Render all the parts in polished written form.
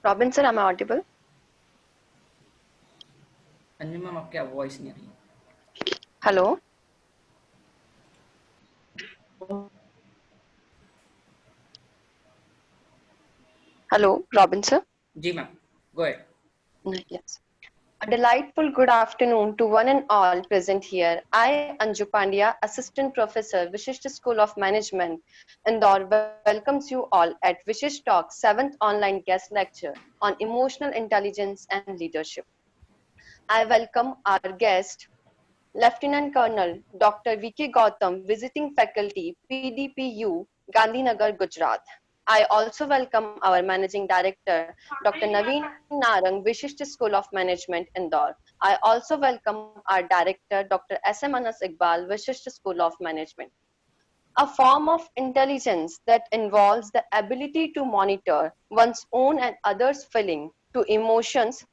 Robinson, am I audible? Anju ma'am आपकी voice नहीं आ रही। Hello. Hello, Robinson. जी ma'am, go ahead. Yes. A delightful good afternoon to one and all present here. I, Anju Pandya, Assistant Professor, Vishisht School of Management, Indore, welcomes you all at Vishisht Talk 7th online guest lecture on emotional intelligence and leadership. I welcome our guest, Lieutenant Colonel Dr. V.K. Gautam, visiting faculty, PDPU, Gandhinagar, Gujarat. I also welcome our Managing Director, Dr. Naveen Narang, Vishisht School of Management, Indore. I also welcome our Director, Dr. S.M. Anas Iqbal, Vishisht School of Management. A form of intelligence that involves the ability to monitor one's own and others' feeling to emotions,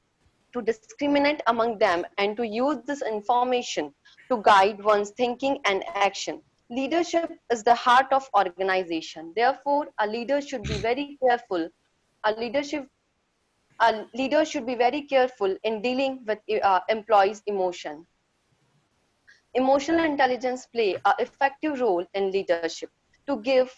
to discriminate among them, and to use this information to guide one's thinking and action. Leadership is the heart of organization. Therefore, a leader should be very careful. A leadership a leader should be very careful in dealing with employees' emotion. Emotional intelligence play an effective role in leadership to give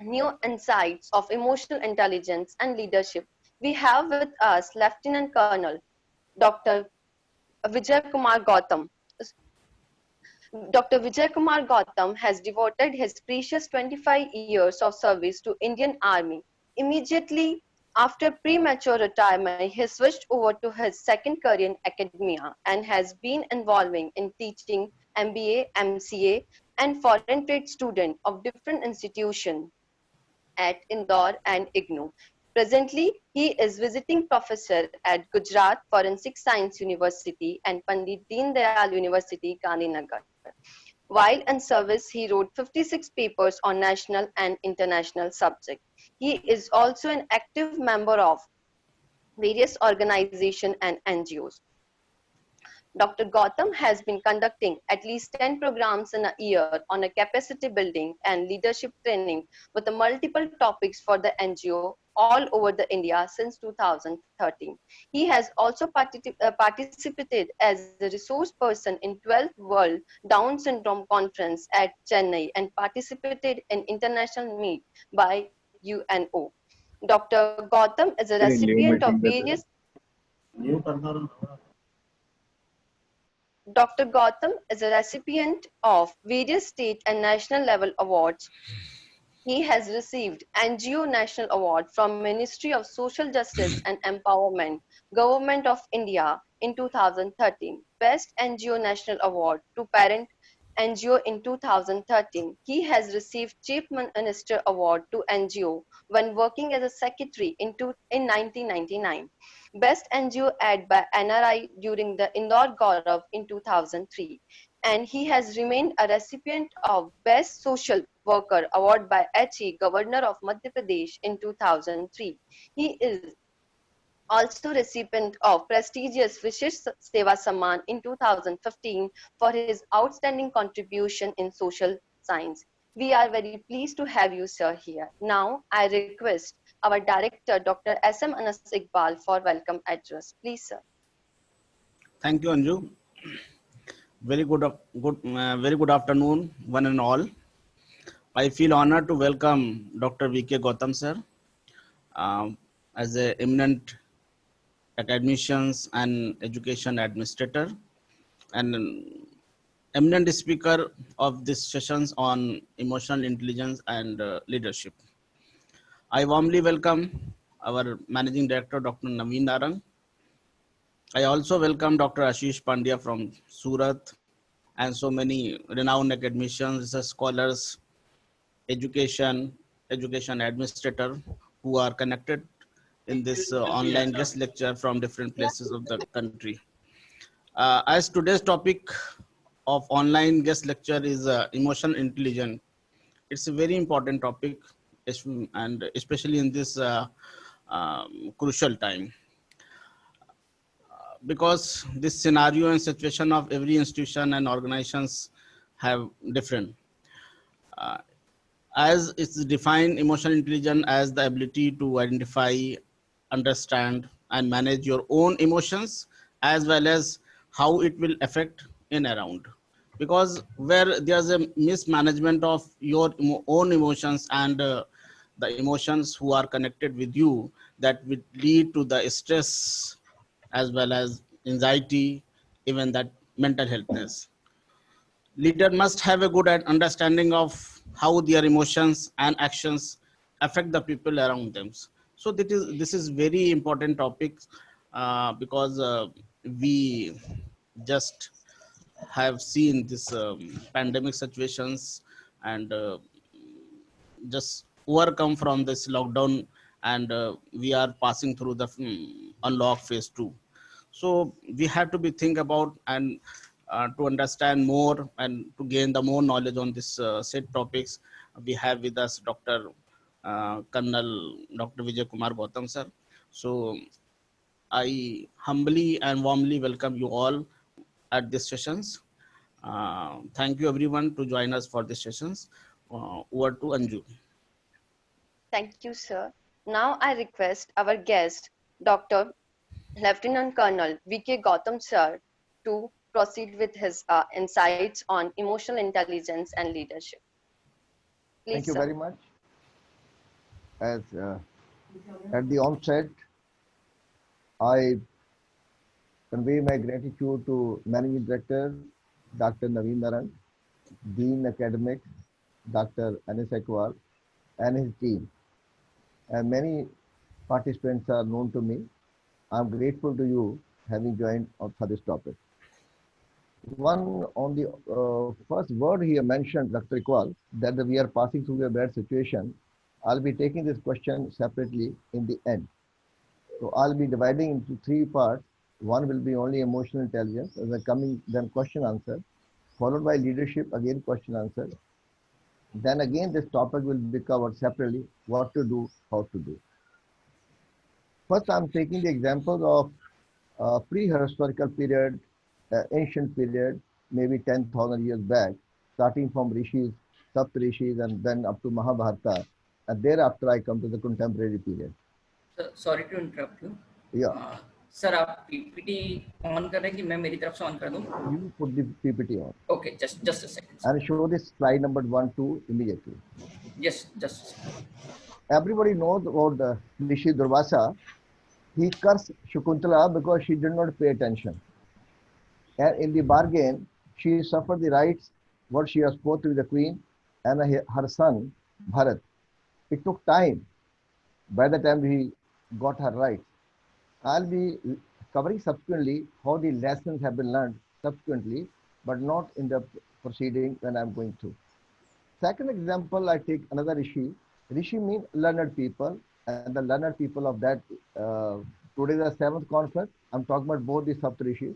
new insights of emotional intelligence and leadership. We have with us Lieutenant Colonel Dr. Vijay Kumar Gautam. Dr. Vijay Kumar Gautam has devoted his precious 25 years of service to Indian Army. Immediately after premature retirement, he switched over to his second career in academia and has been involving in teaching MBA, MCA, and foreign trade students of different institutions at Indore and IGNOU. Presently, he is visiting professor at Gujarat Forensic Science University and Pandit Deen Dayal University, Gandhinagar. While in service, he wrote 56 papers on national and international subjects. He is also an active member of various organizations and NGOs. Dr. Gautam has been conducting at least 10 programs in a year on a capacity building and leadership training with the multiple topics for the NGO all over the India since 2013. He has also participated as a resource person in 12th World Down Syndrome Conference at Chennai and participated in international meet by UNO. Dr. Gautam is a new recipient of meeting पे थे various new करना रहा Dr. Gautam is a recipient of various state and national level awards. He has received NGO National Award from Ministry of Social Justice and Empowerment, Government of India in 2013, Best NGO National Award to Parent NGO in 2013. He has received Chief Minister Award to NGO when working as a secretary in 1999. Best NGO ad by NRI during the Indore Gaurav in 2003. And he has remained a recipient of Best Social Worker Award by HE, Governor of Madhya Pradesh in 2003. He is also recipient of prestigious Vishish Seva Samman in 2015 for his outstanding contribution in social science. We are very pleased to have you, sir, here. Now, I request our director, Dr. S.M. Anas Iqbal, for welcome address. Please, sir. Thank you, Anju. Very good afternoon, one and all. I feel honored to welcome Dr. V.K. Gautam, sir, as an eminent academicians and education administrator and an eminent speaker of these sessions on emotional intelligence and leadership. I warmly welcome our Managing Director, Dr. Naveen Narang. I also welcome Dr. Ashish Pandya from Surat and so many renowned academicians, research scholars, education administrator who are connected in this online guest lecture from different places of the country. As today's topic of online guest lecture is emotional intelligence, it's a very important topic, and especially in this crucial time, because this scenario and situation of every institution and organizations have different. As it's defined, emotional intelligence as the ability to identify understand and manage your own emotions, as well as how it will affect in around. Because where there's a mismanagement of your own emotions and the emotions who are connected with you, that will lead to the stress as well as anxiety, even that mental healthness. Leader must have a good understanding of how their emotions and actions affect the people around them. So this is very important topic, because we just have seen this pandemic situations, and just overcome from this lockdown, and we are passing through the unlock phase 2. So we have to be think about and to understand more and to gain the more knowledge on this set topics. We have with us Dr. Colonel Dr. Vijay Kumar Gautam sir. So I humbly and warmly welcome you all at this sessions. Thank you everyone to join us for this sessions. Over to Anju. Thank you, sir. Now I request our guest, Dr. Lieutenant Colonel V.K. Gautam, sir, to proceed with his insights on emotional intelligence and leadership. Thank Please, you sir. very much. As at the onset, I convey my gratitude to Managing Director Dr. Naveen Narang, Dean Academics Dr. Anis Ekwal, and his team. And many participants are known to me. I'm grateful to you having joined for this topic. One on the first word he mentioned, Dr. Ekwal, that we are passing through a bad situation. I'll be taking this question separately in the end. So I'll be dividing into three parts. One will be only emotional intelligence, and then question answer, followed by leadership, again question answer. Then again this topic will be covered separately, what to do, how to do. First, I'm taking the examples of prehistorical period, ancient period, maybe 10,000 years back, starting from Rishis, Sapt Rishis, and then up to Mahabharata. And thereafter, I come to the contemporary period. Sorry to interrupt you Yeah, sir आप PPT on कर रहे हैं कि मैं मेरी तरफ से on कर दूं? you put the PPT on okay, just a second. and show this slide number 1, 2 immediately. Just Everybody knows about the Rishi Durvasa. He cursed Shakuntala because she did not pay attention. And in the bargain, she suffered the rights what she was supposed to be the queen and her son Bharat. It took time. By the time he got her rights, I'll be covering subsequently how the lessons have been learned subsequently, but not in the proceeding when I'm going through. Second example, I take another Rishi. Rishi means learned people, and the learned people of that. Today the seventh conference. I'm talking about both the Sapt Rishis.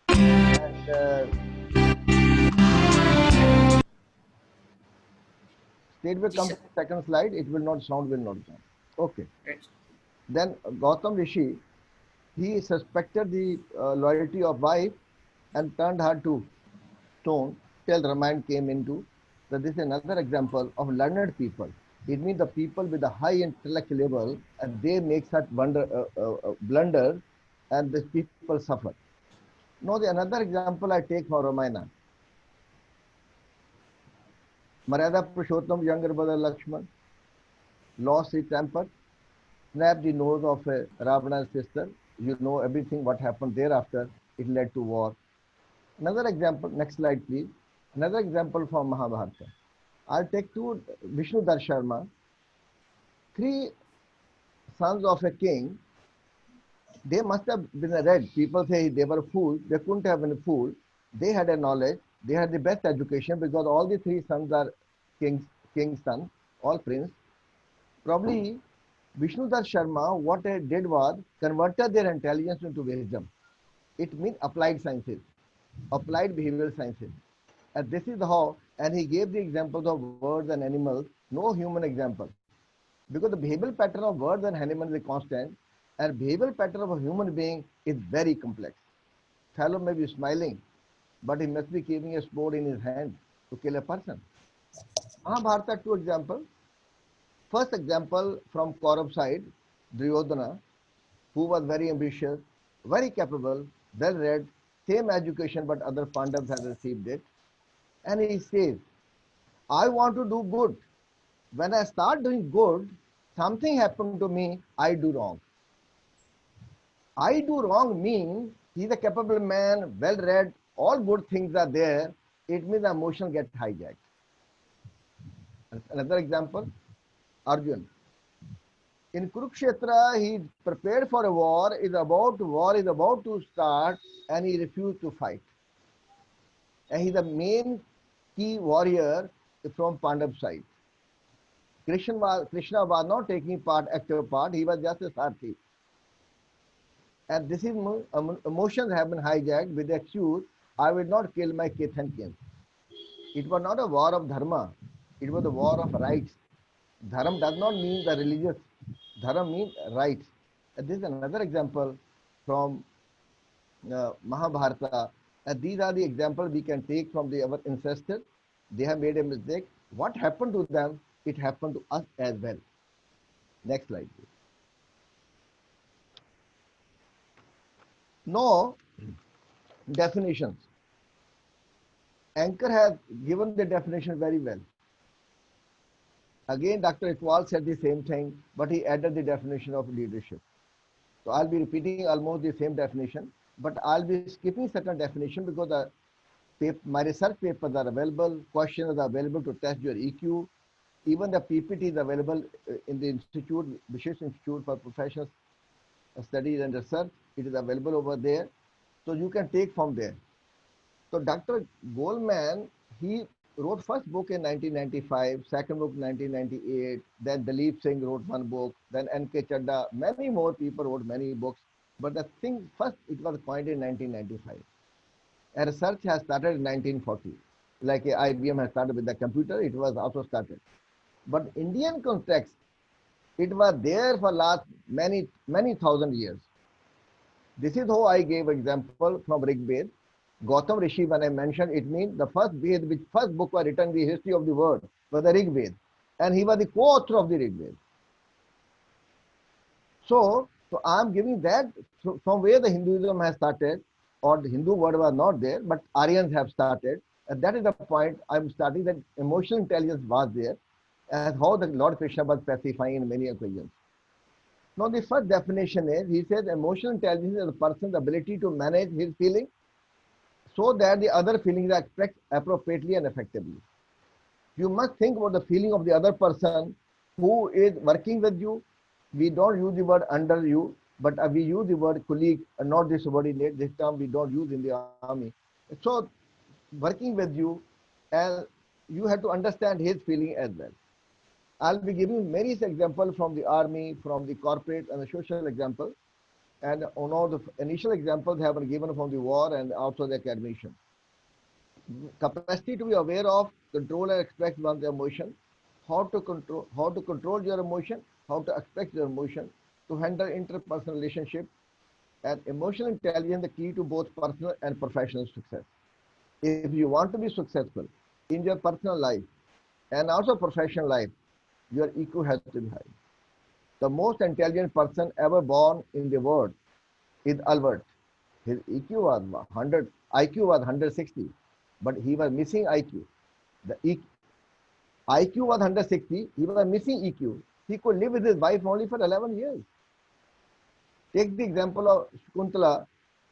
And state will come to the second slide. It will not sound will not come. Okay. Right. Then Gautam Rishi, he suspected the loyalty of wife and turned her to stone till Ramayana came into. So this is another example of learned people. It means the people with a high intellectual level, and they make such blunders, and the people suffer. Now the another example I take for Ramayana. Maryada Purushottam, younger brother Lakshman, lost his temper, snapped the nose of Ravana's sister. You know everything what happened thereafter. It led to war. Another example, next slide please. Another example from Mahabharata. I'll take two, Vishnudar Sharma. Three sons of a king. They must have been read. People say they were fools. They couldn't have been fools. They had a knowledge. They had the best education because all the three sons are king's sons, all prince. Probably Vishnudar Sharma, what they did was converted their intelligence into wisdom. It means applied sciences, applied behavioral sciences. And this is how, and he gave the examples of birds and animals, no human example. Because the behavioral pattern of birds and animals is constant, and behavioral pattern of a human being is very complex. Fellow may be smiling, but he must be keeping a sword in his hand to kill a person. Mahabharata, two examples. First example from Kaurav side, Duryodhana. who was very ambitious, very capable, well read, same education, but other Pandavas had received it. And he says, I want to do good. When I start doing good, something happened to me, I do wrong. I do wrong means he's a capable man, well read, all good things are there. It means the emotion get hijacked. Another example, Arjun. In Kurukshetra, he prepared for a war is about to start, and he refused to fight. And he's the main key warrior from Pandav side. Krishna was not taking part, active part, he was just a Sarthi. And this is emotions have been hijacked with the excuse, I will not kill my kith and kin. It was not a war of dharma, it was a war of rights. Dharma does not mean the religious, dharma means rights. And this is another example from Mahabharata. And these are the examples we can take from our ancestors. They have made a mistake. What happened to them, it happened to us as well. Next slide, please. Now, definitions. Anchor has given the definition very well. Again, Dr. Iqbal said the same thing, but he added the definition of leadership. So I'll be repeating almost the same definition, but I'll be skipping certain definition because my research papers are available, questions are available to test your EQ. Even the PPT is available in the institute, Vishesh Institute for Professional Studies and Research. It is available over there. So you can take from there. So Dr. Goleman, he wrote first book in 1995, second book in 1998, then Dalip Singh wrote one book, then N.K. Chadda, many more people wrote many books. But the thing, first it was coined in 1995. And research has started in 1940. Like IBM has started with the computer, it was also started. But Indian context, it was there for last many thousand years. This is how I gave example from Rig Ved. Gautam Rishi, when I mentioned, it means the first Ved, which first book was written in the history of the world, was the Rig Ved. And he was the co-author of the Rig Ved. So I'm giving that from where the Hinduism has started, or the Hindu word was not there, but Aryans have started. And that is the point I'm starting, that emotional intelligence was there, and how the Lord Krishna was specifying in many occasions. Now the first definition is, he says emotional intelligence is a person's ability to manage his feelings so that the other feelings are expressed appropriately and effectively. You must think about the feeling of the other person who is working with you. We don't use the word under you, but we use the word colleague and not the subordinate. This term we don't use in the army. So working with you, and you have to understand his feeling as well. I'll be giving many examples from the army, from the corporate and the social example. And all the initial examples have been given from the war and also the academician. Capacity to be aware of, control and express one's emotion, how to control your emotion, how to express your emotion, to handle interpersonal relationship, and emotional intelligence the key to both personal and professional success. If you want to be successful in your personal life and also professional life, your EQ has to be high. The most intelligent person ever born in the world is Albert. His EQ was 100, IQ was 160, but he was missing IQ. The IQ was 160, he was missing EQ. He could live with his wife only for 11 years. Take the example of Shakuntala.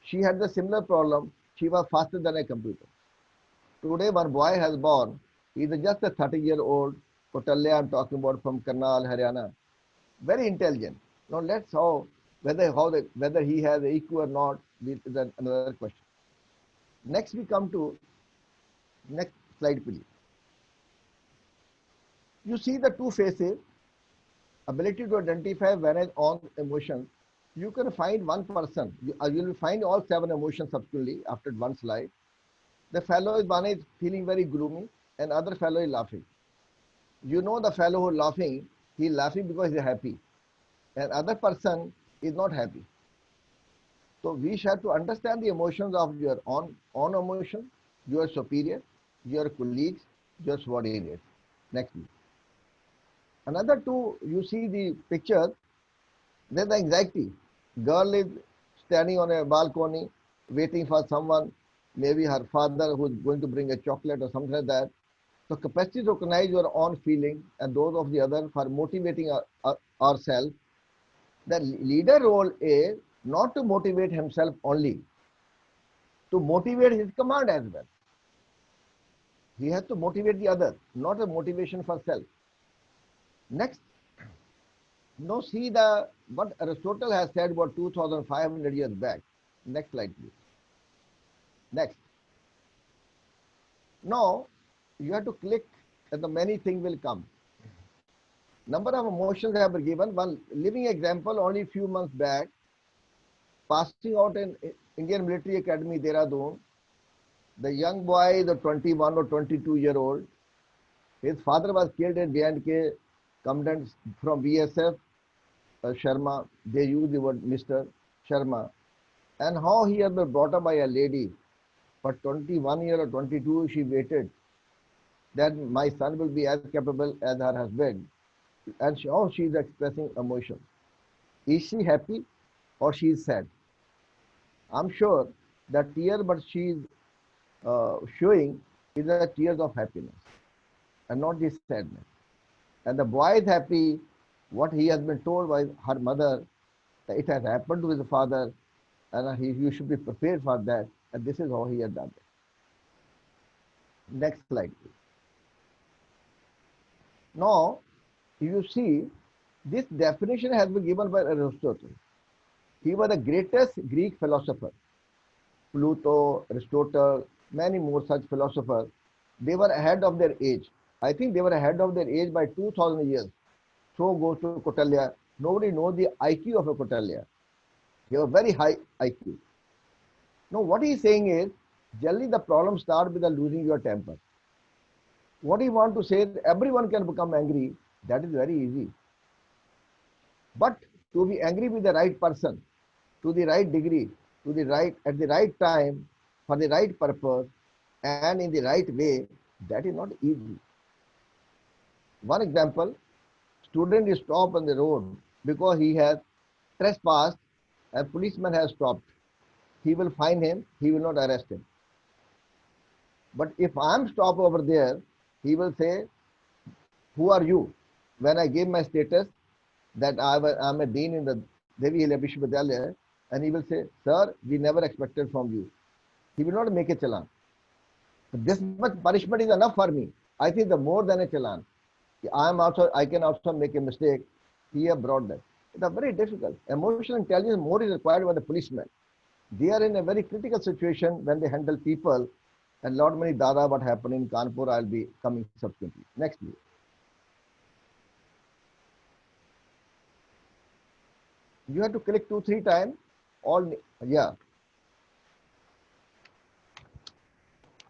She had the similar problem. She was faster than a computer. Today, one boy has born. He is just a 30-year-old. Kotalya, I'm talking about, from Karnal, Haryana. Very intelligent. Now let's whether he has EQ or not is another question. Next we come to next slide, please. You see the two faces, ability to identify, manage on emotions. You can find one person. You will find all 7 emotions subsequently after one slide. The fellow is one is feeling very gloomy, and other fellow is laughing. You know the fellow who is laughing, he is laughing because he is happy. And other person is not happy. So we have to understand the emotions of your own emotion, your superior, your colleagues, your subordinates. Next please. Another two, you see the picture, there's the anxiety. Girl is standing on a balcony waiting for someone, maybe her father who is going to bring a chocolate or something like that. So capacity to recognize your own feeling and those of the other for motivating ourselves. The leader role is not to motivate himself only, to motivate his command as well. He has to motivate the other, not a motivation for self. Next, now see the what Aristotle has said about 2,500 years back. Next slide, please. Next. Now you have to click and the many things will come. Number of emotions have been given. One living example only a few months back, passing out in Indian Military Academy, Dehradun, the young boy, the 21 or 22-year-old, his father was killed in J&K, commandants from VSF, Sharma, they use the word Mr. Sharma, and how he has been brought up by a lady. For 21 years or 22, she waited that my son will be as capable as her husband. And how she is expressing emotion. Is she happy or she is sad? I'm sure that tear but she is showing is the tears of happiness and not the sadness. And the boy is happy what he has been told by her mother that it has happened to his father and you should be prepared for that, and this is how he has done it. Next slide, please. Now, you see, this definition has been given by Aristotle. He was the greatest Greek philosopher. Plato, Aristotle, many more such philosophers, they were ahead of their age. I think they were ahead of their age by 2,000 years. So goes to Kautilya. Nobody knows the IQ of a Kautilya. He have a very high IQ. Now, what he is saying is, generally the problem starts with the losing your temper. What he want to say is, everyone can become angry. That is very easy. But to be angry with the right person, to the right degree, to the right at the right time, for the right purpose, and in the right way, that is not easy. One example, student is stopped on the road because he has trespassed and policeman has stopped. He will fine him, he will not arrest him. But if I am stopped over there, he will say, who are you? When I gave my status that I am a dean in the Devi Hill Vishwavidyalaya, and he will say, sir, we never expected from you. He will not make a challan. This much punishment is enough for me. I think the more than a challan. I can also make a mistake. He have brought that. It's very difficult. Emotional intelligence more is required by the policemen. They are in a very critical situation when they handle people. And lot many dada what happened in Kanpur, I'll be coming subsequently. Next, please. You have to click 2-3 times. All, yeah.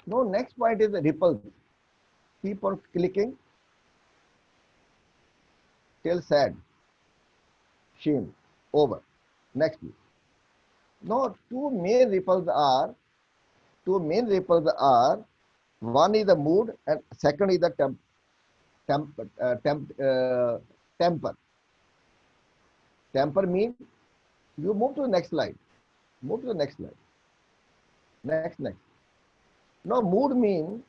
No, next point is the ripple. Keep on clicking till sad, shame, over. Next, please. Now, two main ripples are, one is the mood and second is the temper. Temper means, you move to the next slide. Move to the next slide. Next. Now, mood means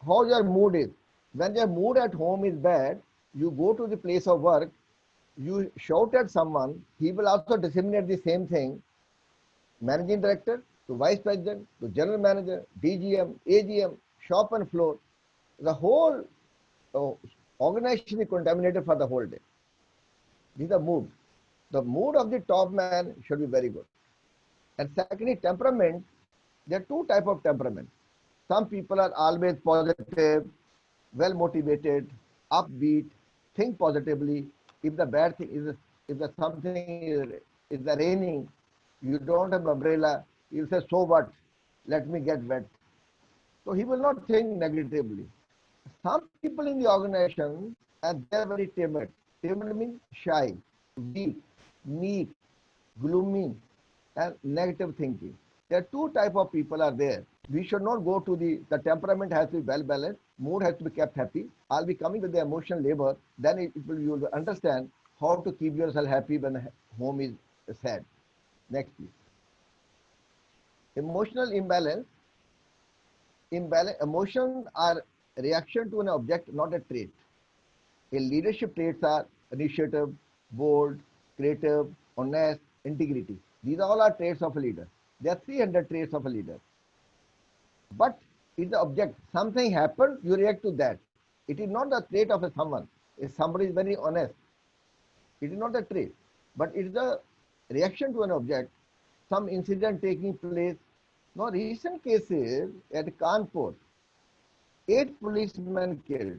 how your mood is. When your mood at home is bad, you go to the place of work, you shout at someone, he will also disseminate the same thing. Managing director to vice president to general manager, DGM, AGM, shop and floor. The whole organization is contaminated for the whole day. These are moods. The mood of the top man should be very good. And secondly, temperament. There are two types of temperament. Some people are always positive, well motivated, upbeat, think positively. If the bad thing is, if the something is raining, you don't have umbrella, you'll say, so what? Let me get wet. So he will not think negatively. Some people in the organization, and they're very timid. Timid means shy, weak, meek, gloomy, and negative thinking. There are two types of people are there. We should not go to the temperament has to be well balanced, mood has to be kept happy. I'll be coming with the emotional labor, then you will understand how to keep yourself happy when home is sad. Next, please. Emotional imbalance. Emotions are reaction to an object, not a trait. In leadership traits are initiative, bold, creative, honest, integrity. These all are traits of a leader. There are 300 traits of a leader. But it's the object. Something happened, you react to that. It is not the trait of a someone. If somebody is very honest, it is not a trait, but it is the reaction to an object, some incident taking place. Now, recent cases at Kanpur, 8 policemen killed.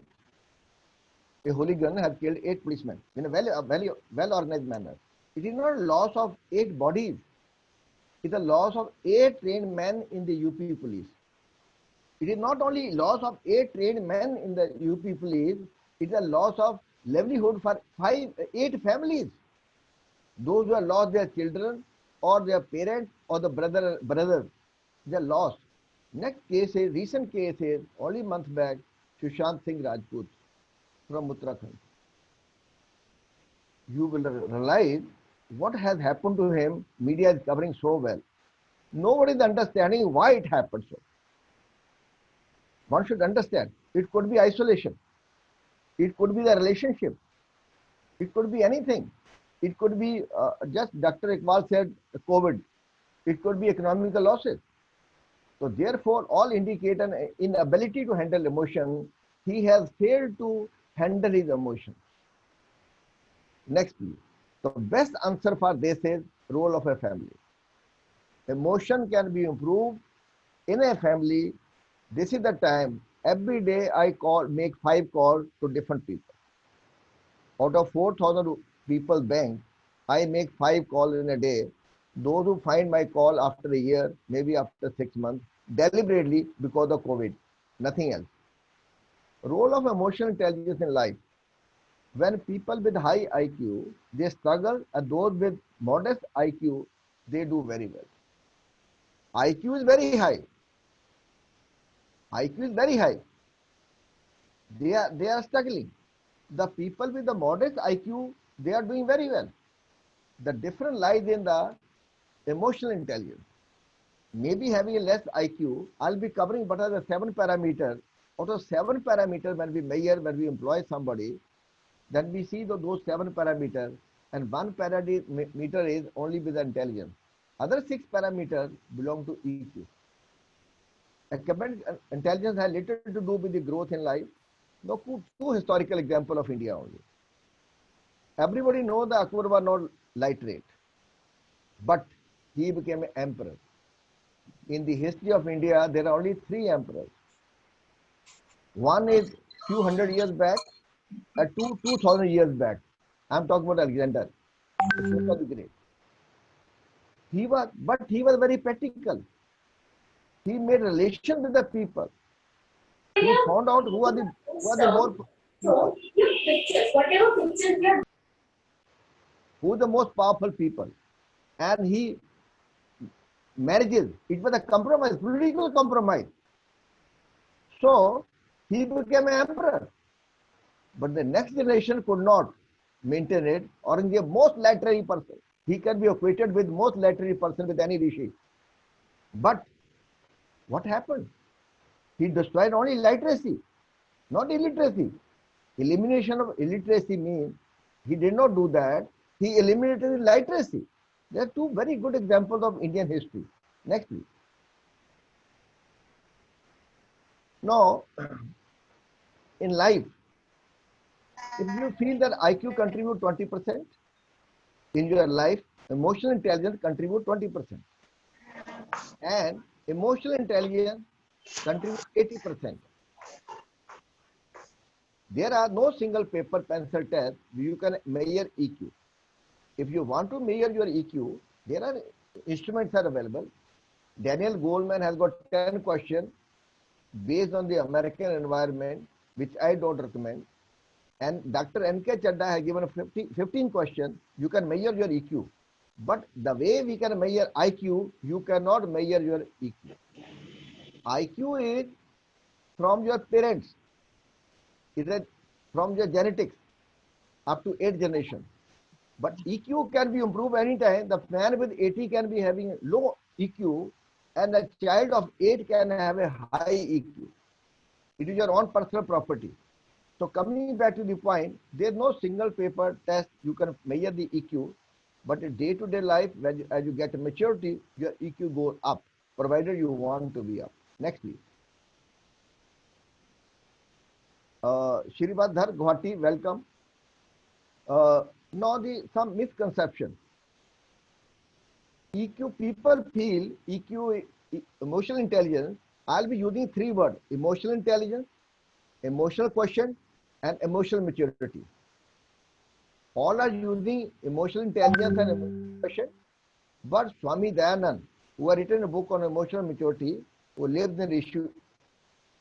A hooligan has killed 8 policemen in a very well organized manner. It is not a loss of 8 bodies. It is a loss of 8 trained men in the UP police. It is not only loss of 8 trained men in the UP police, it is a loss of livelihood for 8 families. Those who have lost their children or their parents or the brothers, they are lost. Next case is, recent case is, only month back, Sushant Singh Rajput from Uttarakhand. You will realize what has happened to him, media is covering so well. Nobody is understanding why it happened so. One should understand, it could be isolation. It could be the relationship. It could be anything. It could be just Dr. Iqbal said COVID. It could be economical losses. So therefore, all indicate an inability to handle emotion. He has failed to handle his emotions. Next, please. The best answer for this is role of a family. Emotion can be improved in a family. This is the time. Every day I make 5 calls to different people. Out of 4,000 people bank, I make 5 calls in a day. Those who find my call after a year, maybe after 6 months, deliberately because of COVID, nothing else. Role of emotional intelligence in life. When people with high IQ, they struggle, and those with modest IQ, they do very well. IQ is very high. IQ is very high. They are struggling. The people with the modest IQ, they are doing very well. The difference lies in the emotional intelligence. Maybe having a less IQ, I'll be covering what are the 7 parameters. Out of 7 parameters, when we measure, when we employ somebody, then we see those 7 parameters, and 1 parameter is only with the intelligence. Other 6 parameters belong to EQ. Academic intelligence has little to do with the growth in life. No, 2 historical examples of India only. Everybody knows that Akbar was not literate, but he became an emperor. In the history of India, there are only 3 emperors. One is few hundred years back, 2,000 years back. I'm talking about Alexander, the Great. He was very practical. He made relation with the people. He found out who are the more people. Who are the most powerful people. And he marriages. It was a compromise, political compromise. So he became an emperor. But the next generation could not maintain it. Aurangzeb, most literary person. He can be equated with most literary person with any rishi. But what happened? He destroyed only literacy, not illiteracy. Elimination of illiteracy means he did not do that. He eliminated literacy. There are 2 very good examples of Indian history. Next, please. Now, in life, if you feel that IQ contribute 20% in your life, emotional intelligence contribute 20%. And emotional intelligence contribute 80%. There are no single paper pencil test you can measure EQ. If you want to measure your EQ, there are instruments are available. Daniel Goleman has got 10 questions based on the American environment, which I don't recommend. And Dr. N.K. Chadda has given 15 questions. You can measure your EQ. But the way we can measure IQ, you cannot measure your EQ. IQ is from your parents. It is from your genetics up to 8 generations. But EQ can be improved anytime. The man with 80 can be having low EQ, and a child of 8 can have a high EQ. It is your own personal property. So coming back to the point, there's no single paper test you can measure the EQ, but in day-to-day life, as you get maturity, your EQ goes up, provided you want to be up. Next, please. Shiribadhar Guwahati, welcome. Now some misconception. EQ, people feel EQ, emotional intelligence. I'll be using 3 words: emotional intelligence, emotional quotient, and emotional maturity. All are using emotional intelligence and emotional quotient, but Swami Dayanand, who has written a book on emotional maturity, who lives in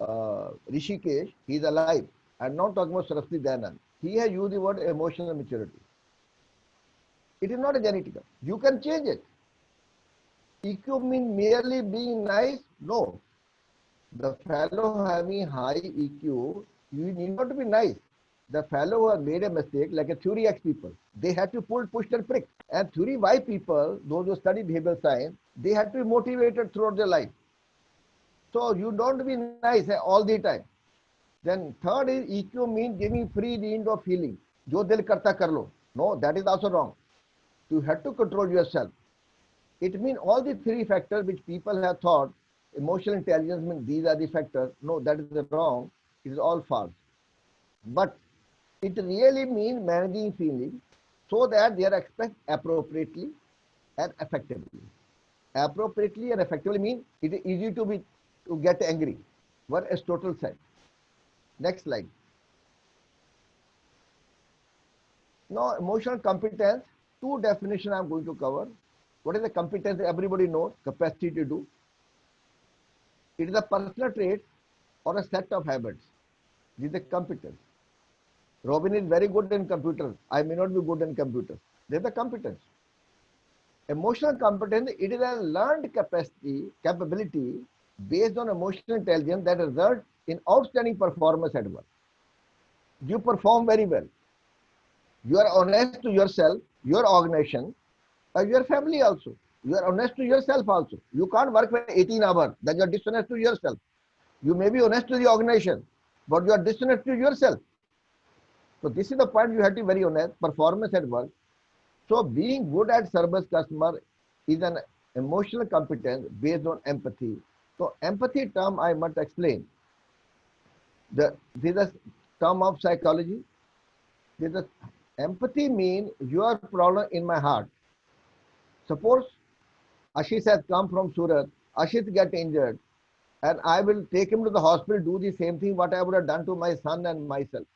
Rishikesh, he is alive. I'm not talking about Saraswati Dayanand. He has used the word emotional maturity. It is not a genetical. You can change it. EQ means merely being nice? No. The fellow having high EQ, you need not to be nice. The fellow who has made a mistake, like a theory X people, they had to pull, push, and prick. And theory Y people, those who study behavioral science, they had to be motivated throughout their life. So you don't be nice all the time. Then third is EQ means giving free range of feeling. Jo dil karta kar lo. No, that is also wrong. You have to control yourself. It means all the 3 factors which people have thought emotional intelligence means these are the factors. No, that is wrong. It is all false. But it really means managing feelings so that they are expressed appropriately and effectively. Appropriately and effectively means it is easy to get angry. What Aristotle said. Next slide. Now, emotional competence, 2 definitions I am going to cover. What is the competence? Everybody knows, capacity to do. It is a personal trait or a set of habits. This is a competence. Robin is very good in computers. I may not be good in computers. There is a competence. Emotional competence, it is a learned capability based on emotional intelligence that results in outstanding performance at work. You perform very well. You are honest to yourself, your organization, your family also. You are honest to yourself also. You can't work for 18 hours, then you are dishonest to yourself. You may be honest to the organization, but you are dishonest to yourself. So this is the point, you have to be very honest, performance at work. So being good at service customer is an emotional competence based on empathy. So empathy term I must explain. This is a term of psychology. Empathy means your problem in my heart. Suppose Ashish has come from Surat, Ashish get injured, and I will take him to the hospital, do the same thing what I would have done to my son and myself.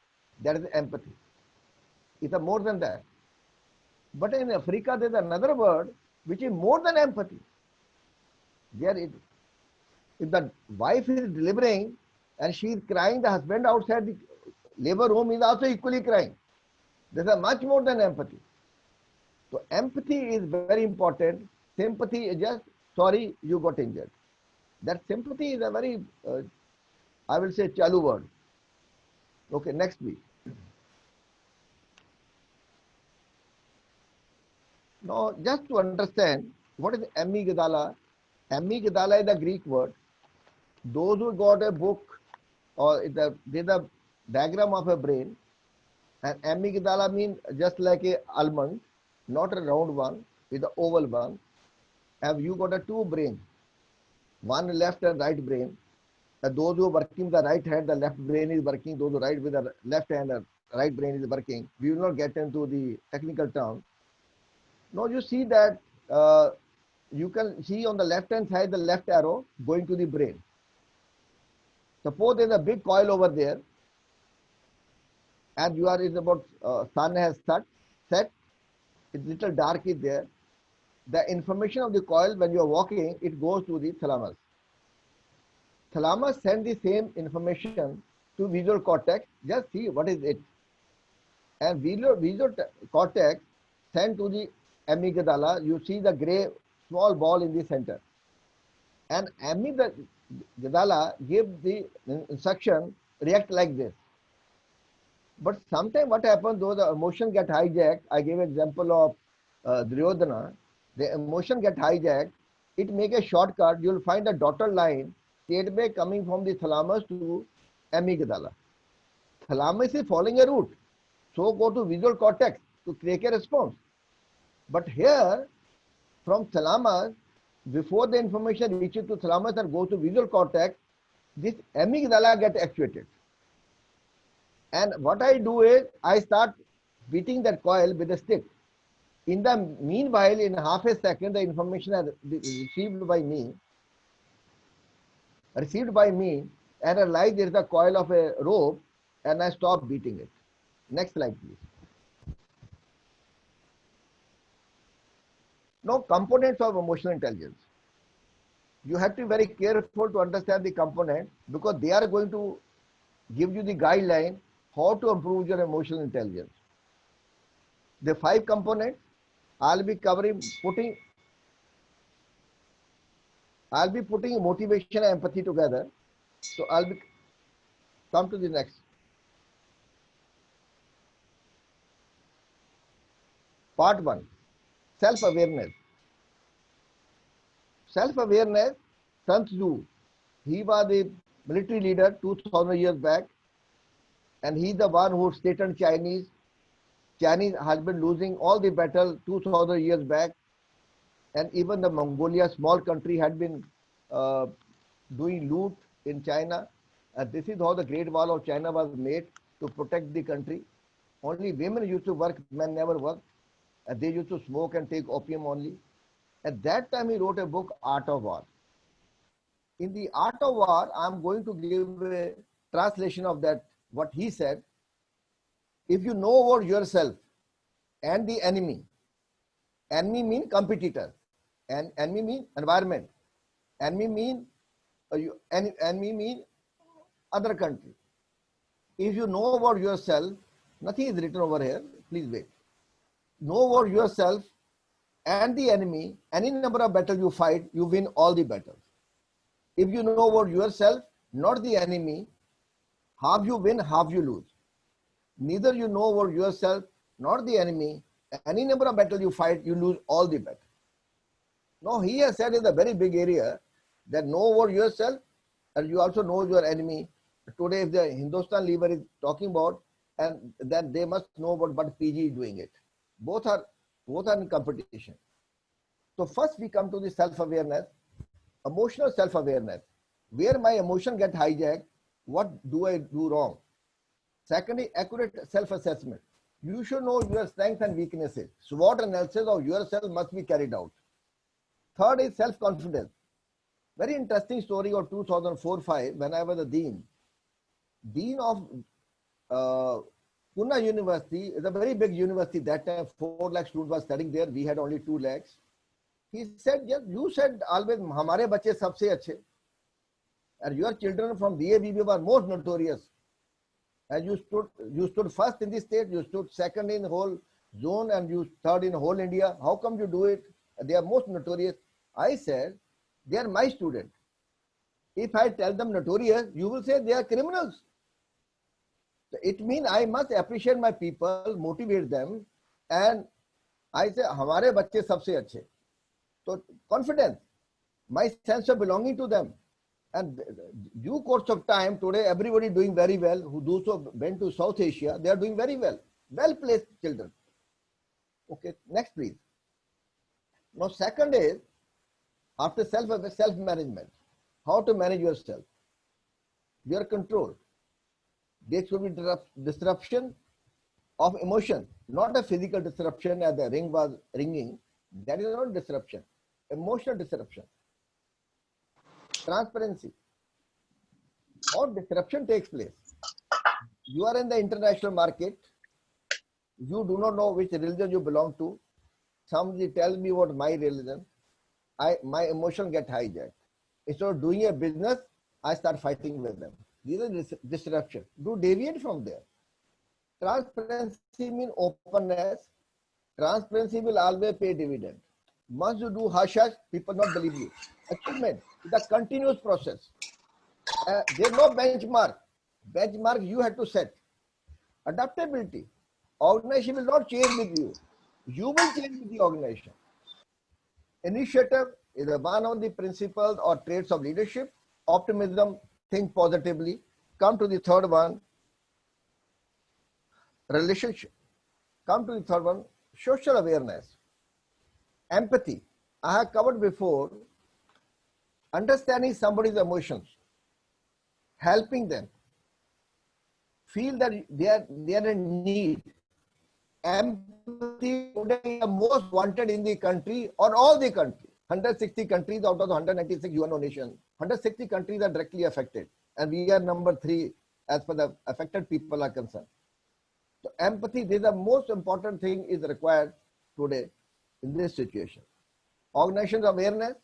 That is empathy. It's more than that. But in Africa, there is another word which is more than empathy. If the wife is delivering and she is crying, the husband outside the labor room is also equally crying. This is much more than empathy. So empathy is very important. Sympathy is just, sorry, you got injured. That sympathy is a very, I will say, chalu word. Okay, next please. Now, just to understand, what is amygdala? Amygdala is the Greek word. Those who got a book or there's a diagram of a brain, and amygdala means just like a almond, not a round one, with the oval one. And you got a 2 brains, one left and right brain. And those who are working with the right hand, the left brain is working. Those who right with the left hand, the right brain is working. We will not get into the technical term. Now you see that you can see on the left hand side the left arrow going to the brain. Suppose there is a big coil over there, and you are is about sun has set. It's little dark is there. The information of the coil when you are walking, it goes to the thalamus. Thalamus sends the same information to visual cortex. Just see what is it. And visual cortex sent to the amygdala. You see the gray small ball in the center. And amygdala give the instruction, react like this. But sometimes what happens, though the emotion get hijacked, I gave example of Duryodhana, the emotion get hijacked, it make a shortcut, you'll find a dotted line straightway coming from the thalamus to amygdala. Thalamus is following a route, so go to visual cortex to create a response. But here, from thalamus, before the information reaches to thalamus and goes to visual cortex, this amygdala get actuated. And what I do is, I start beating that coil with a stick. In the meanwhile, in half a second, the information is received by me, and I realize there is a coil of a rope, and I stop beating it. Next slide, please. Now, components of emotional intelligence. You have to be very careful to understand the component, because they are going to give you the guideline how to improve your emotional intelligence. The 5 components I'll be putting motivation and empathy together. So come to the next. Part 1, self-awareness. Self-awareness, Sun Tzu, he was a military leader 2000 years back, and he's the one who stated Chinese has been losing all the battle 2000 years back, and even the Mongolia, small country, had been doing loot in China. And this is how the Great Wall of China was made, to protect the country. Only women used to work, men never worked. And they used to smoke and take opium only. At that time, he wrote a book, Art of War. In the Art of War, I'm going to give a translation of that, what he said. If you know about yourself and the enemy mean competitor, and enemy mean environment, enemy mean other country. If you know about yourself, nothing is written over here, please wait. Know about yourself and the enemy, any number of battles you fight, you win all the battles. If you know about yourself, not the enemy, half you win, half you lose. Neither you know about yourself, not the enemy, any number of battles you fight, you lose all the battles. Now he has said in a very big area that know about yourself and you also know your enemy. Today, if the Hindustan leader is talking about, and then they must know about what PG is doing it. Both are in competition. So first we come to the self-awareness, emotional self-awareness. Where my emotion get hijacked, what do I do wrong? Secondly, accurate self-assessment. You should know your strengths and weaknesses. SWOT analysis of yourself must be carried out. Third is self-confidence. Very interesting story of 2004-5 when I was the dean. Dean of Pune University is a very big university. That time 4 lakh students were studying there. We had only 2 lakhs. He said, yes, you said always, "Hamare bache sabse achhe." And your children from DABB were most notorious. And you stood first in the state, you stood second in the whole zone, and you third in whole India. How come you do it? They are most notorious. I said, they are my students. If I tell them notorious, you will say they are criminals. It means I must appreciate my people, motivate them, and I say, "Hamare bacche sabse achhe." So confidence, my sense of belonging to them. And due course of time, today everybody doing very well. Who do so went to South Asia, they are doing very well. Well-placed children. Okay, next please. Now second is, after self-management, how to manage yourself. Your control. There should be disruption of emotion, not a physical disruption as the ring was ringing. That is not disruption. Emotional disruption. Transparency. How disruption takes place. You are in the international market. You do not know which religion you belong to. Somebody tells me what my religion. My emotion get hijacked. Instead of doing a business, I start fighting with them. These are disruption. Do deviate from there. Transparency means openness. Transparency will always pay dividend. Once you do hush-hush, people not believe you. Achievement is a continuous process. There is no benchmark. Benchmark you have to set. Adaptability. Organization will not change with you. You will change with the organization. Initiative is one of the principles or traits of leadership. Optimism, think positively. Come to the third one, relationship. Come to the third one, social awareness. Empathy. I have covered before, understanding somebody's emotions, helping them, feel that they are in need. Empathy today is the most wanted in the country or all the country. 160 countries out of the 196 UN nations. 160 countries are directly affected, and we are number 3 as far the affected people are concerned. So empathy, this is the most important thing is required today in this situation. Organization awareness.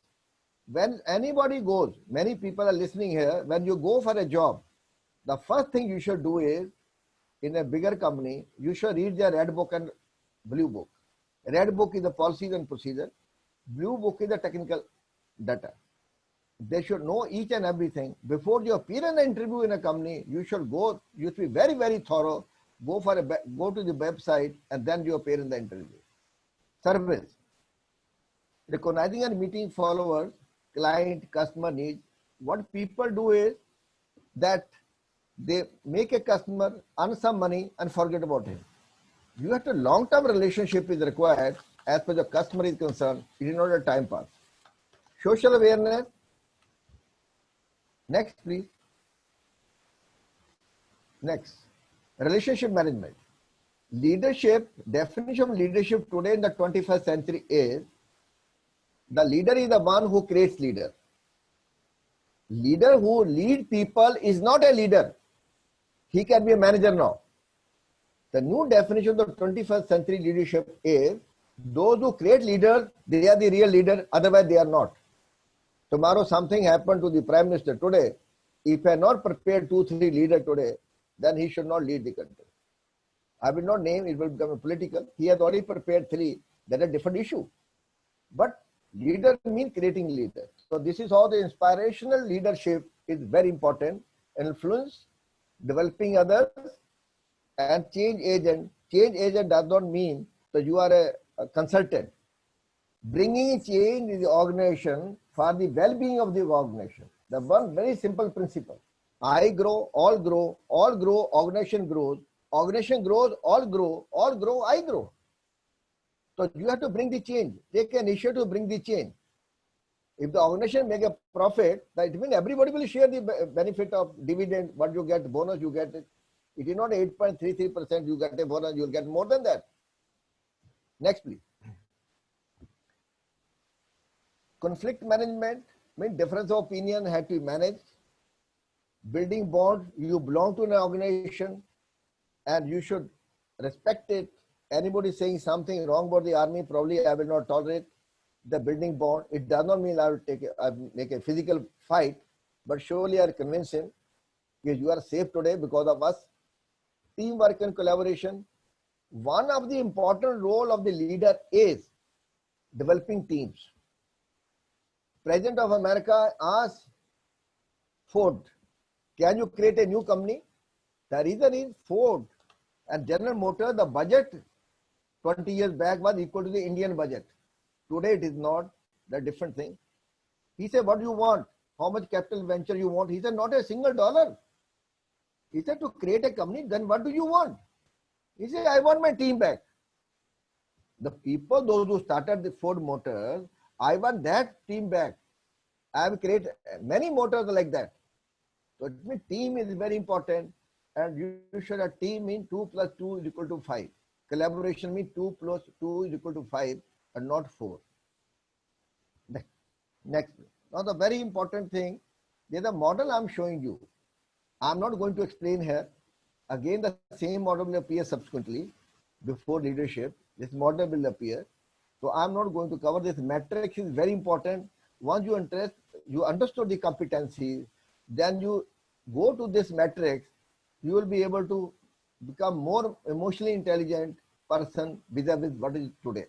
When anybody goes, many people are listening here, when you go for a job, the first thing you should do is, in a bigger company, you should read their red book and blue book. Red book is the policies and procedure. Blue book is the technical data. They should know each and everything. Before you appear in an interview in a company, you should be very, very thorough. Go to the website and then you appear in the interview. Service. Recognizing and meeting followers, client, customer needs. What people do is that they make a customer, earn some money and forget about him. You have to long-term relationship is required as far as the customer is concerned. It is not a time pass. Social awareness. Next, please. Next. Relationship management. Leadership, definition of leadership today in the 21st century is, the leader is the one who creates leader. Leader who leads people is not a leader. He can be a manager now. The new definition of the 21st century leadership is, those who create leaders, they are the real leader, otherwise they are not. Tomorrow something happened to the Prime Minister today. If he had not prepared 2-3 leaders today, then he should not lead the country. I will not name, it will become a political. He has already prepared 3, that is a different issue. But leader means creating leaders. So this is how the inspirational leadership is very important. Influence, developing others, and change agent. Change agent does not mean that you are a consultant. Bringing change in the organization for the well-being of the organization. The one very simple principle. I grow, all grow, organization grows, all grow, I grow. So you have to bring the change. Take an initiative to bring the change. If the organization make a profit, that means everybody will share the benefit of dividend. What you get, bonus, you get it. It is not 8.33%, you get a bonus, you will get more than that. Next, please. Conflict management means difference of opinion had to be managed. Building bond, you belong to an organization and you should respect it. Anybody saying something wrong about the army, probably I will not tolerate. The building bond, it does not mean I will make a physical fight, but surely I convince him that you are safe today because of us. Teamwork and collaboration. One of the important role of the leader is developing teams. President of America asked Ford, can you create a new company? The reason is Ford and General Motors, the budget 20 years back was equal to the Indian budget. Today it is not, the different thing. He said, what do you want? How much capital venture you want? He said, not a single dollar. He said, to create a company, then what do you want? He said, I want my team back. The people, those who started the Ford Motors, I want that team back. I have created many motors like that. So it means team is very important, and you should have team mean 2 plus 2 is equal to 5. Collaboration means 2 plus 2 is equal to 5 and not 4. Next. Now the very important thing, there's a model I'm showing you. I'm not going to explain here. Again, the same model will appear subsequently before leadership. This model will appear. So I'm not going to cover this. Matrix is very important. Once you understood the competencies, then you go to this matrix, you will be able to become more emotionally intelligent person vis-a-vis what is today.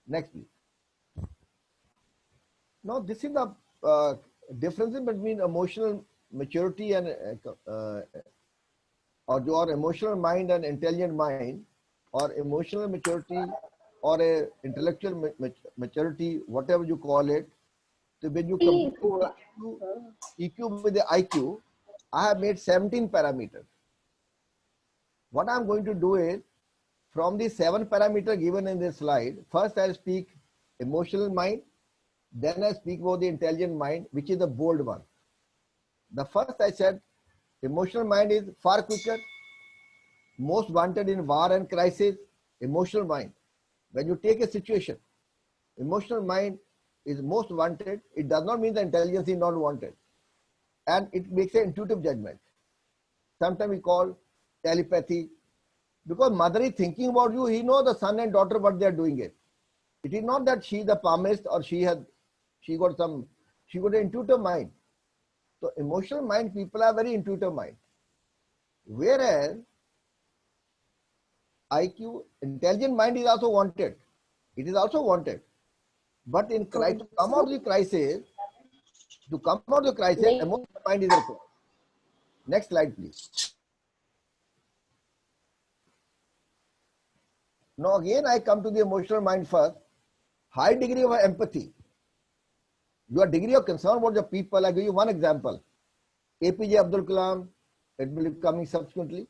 Next, please. Now, this is the difference between emotional maturity and और जो और emotional mind and intelligent mind or emotional maturity or a intellectual maturity, whatever you call it. So when you compare EQ with the IQ, I have made 17 parameters. What I'm going to do is, from the 7 parameters given in this slide, first I'll speak emotional mind, then I speak about the intelligent mind, which is the bold one. The first I said, emotional mind is far quicker, most wanted in war and crisis. Emotional mind, when you take a situation, emotional mind is most wanted. It does not mean the intelligence is not wanted, and it makes an intuitive judgment. Sometimes we call telepathy, because mother is thinking about you. He knows the son and daughter what they are doing it. It is not that she the palmist or she got an intuitive mind. So emotional mind people are very intuitive mind, whereas IQ, intelligent mind, is also wanted. It is also wanted, but in to come out of the crisis, emotional mind is required. Next slide, please. Now again, I come to the emotional mind first. High degree of empathy. Your degree of concern about the people. I give you one example. APJ Abdul Kalam, it will be coming subsequently.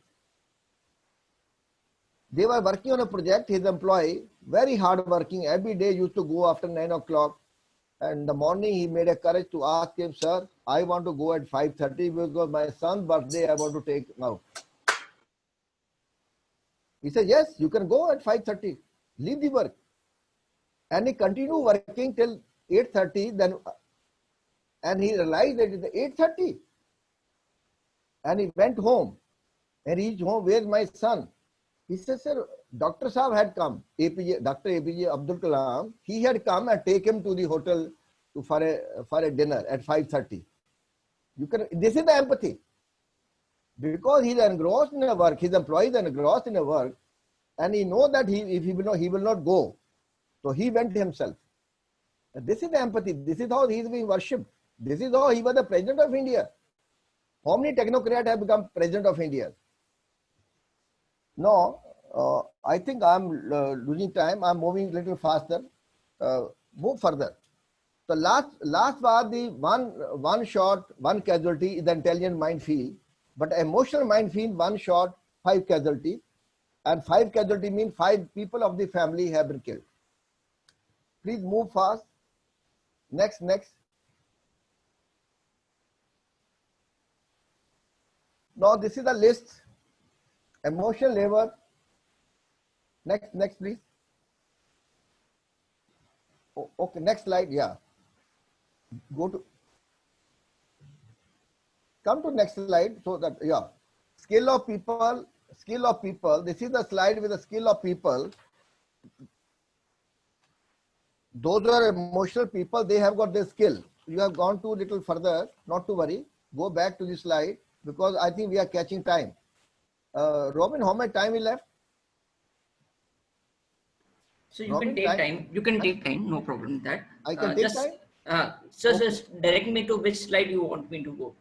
They were working on a project, his employee, very hard working, every day used to go after 9 o'clock. And in the morning, he made a courage to ask him, sir, I want to go at 5:30 because my son's birthday, I want to take him out. He said, yes, you can go at 5:30, leave the work. And he continued working till 8:30, then, and he realized that it's 8:30. And he went home and reached home, where's my son? He said, sir, Dr. Saab had come, Dr. APJ Abdul Kalam, he had come and take him to the hotel for a dinner at 5:30. This is the empathy. Because he's engrossed in a work, his employee is engrossed in a work, and he knows that he will not go. So he went himself. And this is the empathy. This is how he is being worshipped. This is how he was the president of India. How many technocrats have become president of India? No, I think I'm losing time. I'm moving a little faster. Move further. The last was the one shot, one casualty is the intelligent mind field, but emotional mind field, one shot, 5 casualty, and 5 casualty mean 5 people of the family have been killed. Please move fast. Next. Now this is the list. Emotional labor. Next, please. Oh, okay, next slide. Yeah. Come to next slide. So that, yeah. Skill of people. This is the slide with the skill of people. Those who are emotional people, they have got their skill. You have gone too little further. Not to worry. Go back to the slide because I think we are catching time. Robin, how much time we left? So you can take time. You can take time. No problem with that. I can take time. So just direct me to which slide you want me to go.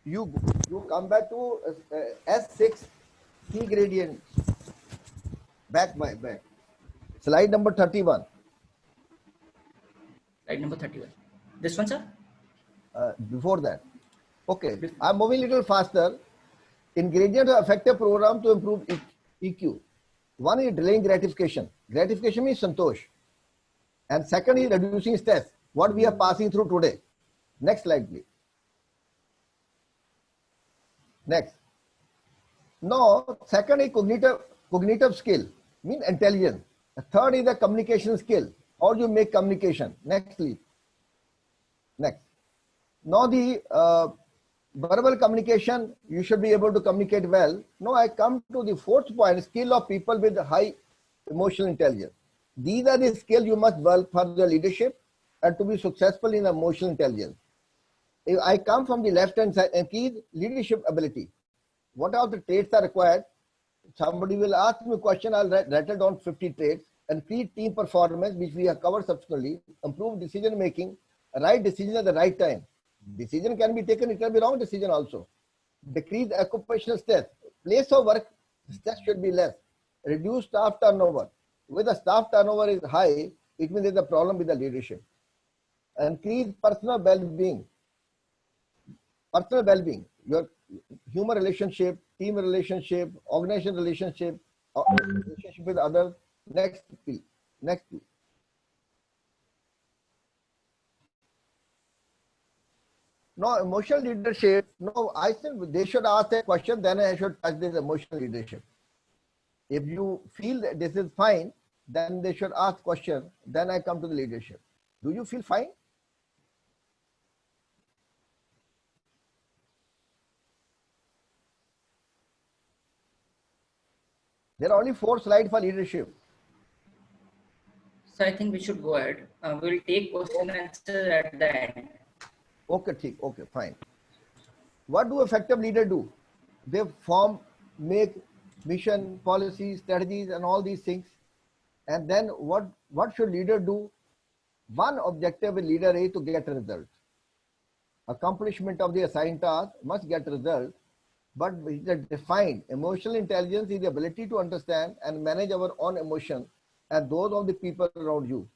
You come back to S6 C gradient. Back. Slide number 31. Slide number 31. This one, sir? Before that. Okay. I'm moving a little faster. Ingredient of effective program to improve EQ. One is delaying gratification. Gratification means santosh. And second is reducing stress. What we are passing through today. Next slide, please. Next. Now, second is cognitive skill, means intelligence. The third is the communication skill. How you make communication. Next, please. Next. Now the verbal communication, you should be able to communicate well. Now I come to the fourth point, skill of people with high emotional intelligence. These are the skills you must develop for the leadership and to be successful in emotional intelligence. If I come from the left hand side and key leadership ability. What are the traits are required? Somebody will ask me a question, I'll rattle down 50 traits and create team performance, which we have covered subsequently, improve decision making, right decision at the right time. Decision can be taken, it can be wrong decision also. Decrease occupational stress. place of work, stress should be less. Reduce staff turnover. With the staff turnover is high, it means there's a problem with the leadership. Increase personal well-being. Personal well-being, your human relationship, team relationship, organization relationship, relationship with others. Next, please. Next, please. No, emotional leadership. No, I think they should ask a question, then I should touch this emotional leadership. If you feel that this is fine, then they should ask question, then I come to the leadership. Do you feel fine? There are only 4 slides for leadership. So I think we should go ahead. We'll take question and answer at the end. Okay, okay, fine. What do effective leaders do? They form, make mission, policies, strategies, and all these things. And then what should leader do? One objective with leader is to get a result. Accomplishment of the assigned task must get result, but it is defined. Emotional intelligence is the ability to understand and manage our own emotions and those of the people around you.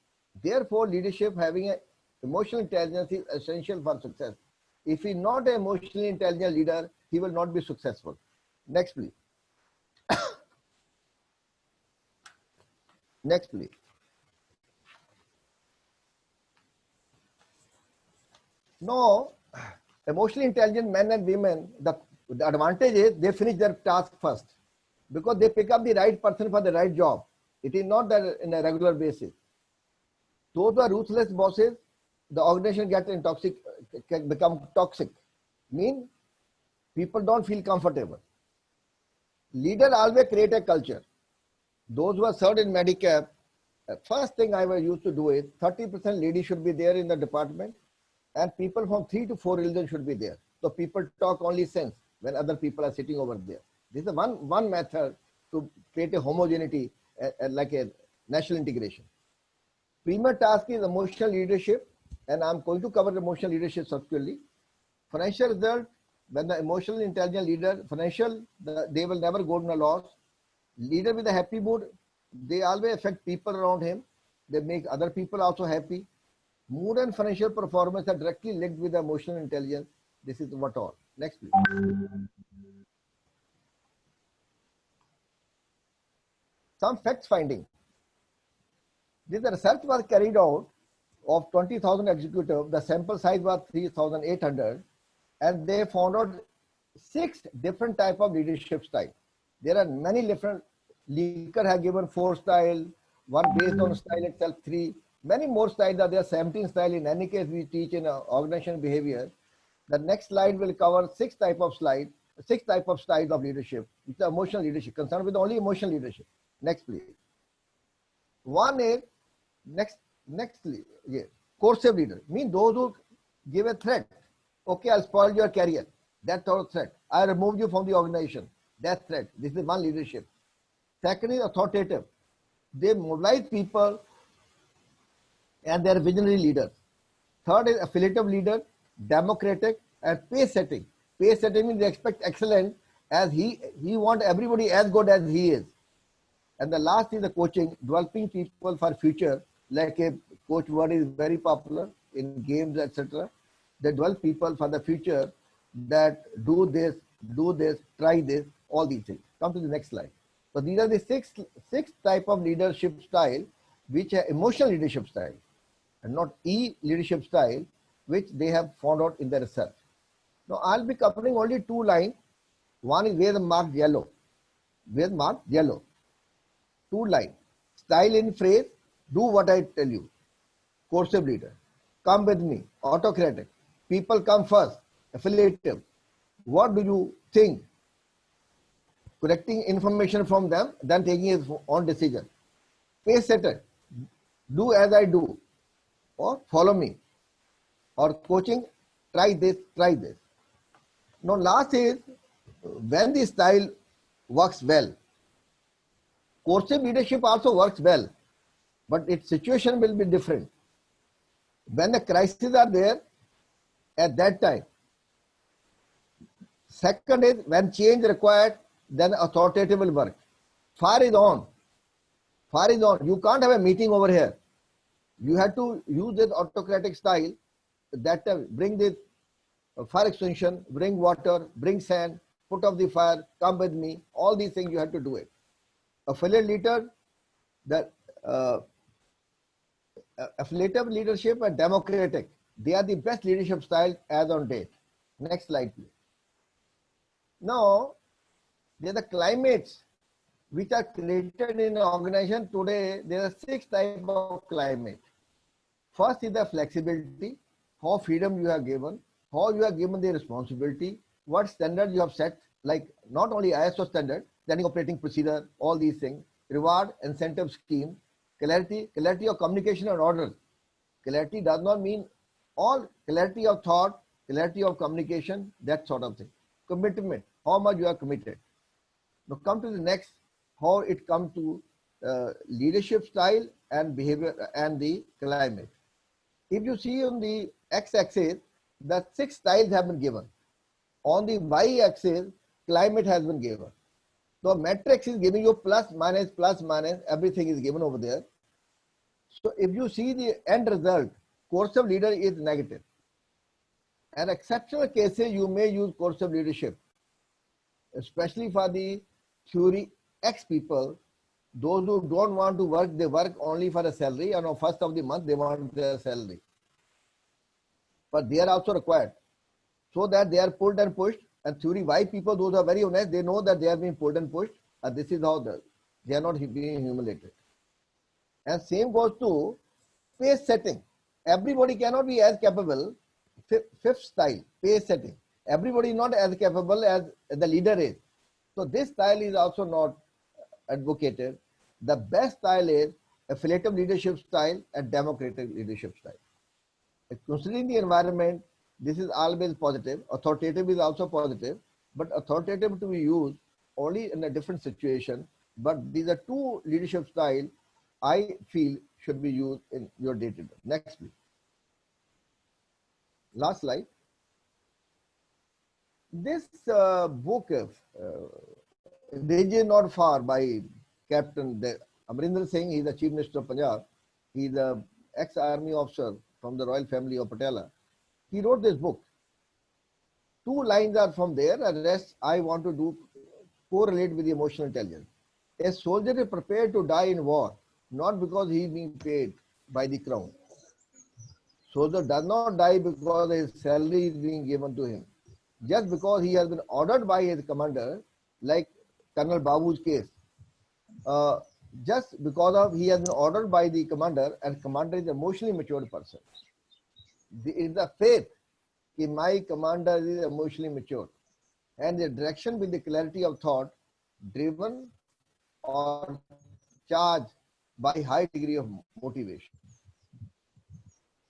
Therefore, leadership having an emotional intelligence is essential for success. If he is not an emotionally intelligent leader, he will not be successful. Next, please. Next, please. No, emotionally intelligent men and women, the advantage is they finish their task first because they pick up the right person for the right job. It is not that in a regular basis. Those who are ruthless bosses, the organization gets intoxic, can become toxic. Mean people don't feel comfortable. Leader always create a culture. Those who are served in Medicare, first thing I was used to do is 30% ladies should be there in the department, and people from 3 to 4 religions should be there. So people talk only sense when other people are sitting over there. This is one method to create a homogeneity, like a national integration. Premier task is emotional leadership, and I'm going to cover emotional leadership subsequently. Financial result, when the emotional intelligent leader, they will never go to a loss. Leader with a happy mood, they always affect people around him. They make other people also happy. Mood and financial performance are directly linked with emotional intelligence. This is what all. Next, please. Some facts finding. This research was carried out of 20,000 executives. The sample size was 3,800, and they found out 6 different type of leadership style. There are many different. Leaker has given 4 style, one based on style itself 3. Many more styles are there, 17 style. In any case, we teach in organization behavior. The next slide will cover 6 type of styles of leadership. It's emotional leadership, concerned with only emotional leadership. Next, please. One is coercive leader, mean those who give a threat. Okay, I'll spoil your career. That's our threat. I removed you from the organization. That's threat. This is one leadership. Second is authoritative. They mobilize people and they are visionary leaders. Third is affiliative leader, democratic, and pace setting. Pace setting means they expect excellence, as he wants everybody as good as he is. And the last is the coaching, developing people for future, like a coach word is very popular in games, etc. They develop people for the future that do this, try this, all these things. Come to the next slide. So these are the six type of leadership style, which are emotional leadership style, and not leadership style, which they have found out in the research. Now I'll be covering only 2 lines. One is where the marked yellow. Where marked yellow. 2 lines. Style in phrase, do what I tell you. Coercive leader. Come with me. Autocratic. People come first. Affiliative. What do you think? Collecting information from them, then taking his own decision. Pace setter. Do as I do. Or follow me. Or coaching, try this, try this. Now last is when the style works well. Coercive leadership also works well, but its situation will be different. When the crises are there, at that time. Second is when change required, then authoritative will work. Fire is on. Fire is on. You can't have a meeting over here. You have to use this autocratic style that bring the fire extinction, bring water, bring sand, put off the fire, come with me. All these things you have to do it. Affiliate leader, that affiliative leadership and democratic. They are the best leadership style as on date. Next slide, please. Now, there are the climates which are created in an organization today. There are 6 types of climate. First is the flexibility, how freedom you have given, how you have given the responsibility, what standard you have set, like not only ISO standard, planning operating procedure, all these things, reward, incentive scheme, clarity of communication and order. Clarity does not mean all, clarity of thought, clarity of communication, that sort of thing. Commitment, how much you are committed. Now come to the next, how it comes to leadership style and behavior and the climate. If you see on the x-axis, the 6 styles have been given. On the y-axis, climate has been given. So matrix is giving you plus, minus, everything is given over there. So if you see the end result, coercive leader is negative. And exceptional cases, you may use coercive leadership, especially for the theory X people. Those who don't want to work, they work only for a salary, and on first of the month, they want their salary. But they are also required, so that they are pulled and pushed. And theory Y people, those are very honest, they know that they are being pulled and pushed, and this is how they are not being humiliated. And same goes to pace setting. Everybody cannot be as capable. Fifth style, pace setting. Everybody is not as capable as the leader is. So this style is also not advocated. The best style is affiliative leadership style and democratic leadership style. Considering the environment, this is always positive. Authoritative is also positive, but authoritative to be used only in a different situation. But these are 2 leadership styles I feel should be used in your day-to-day. Next, please. Last slide. This book, Ranger Not Far by Captain Amarinder Singh, he is the Chief Minister of Punjab. He is an ex-army officer from the royal family of Patala. He wrote this book. 2 lines are from there, and the rest I want to do correlate with the emotional intelligence. A soldier is prepared to die in war, not because he is being paid by the crown. Soldier does not die because his salary is being given to him. Just because he has been ordered by his commander, like Colonel Babu's case. Just because of he has been ordered by the commander, and commander is an emotionally matured person. Is the faith in my commander is emotionally mature, and the direction with the clarity of thought, driven or charged by high degree of motivation.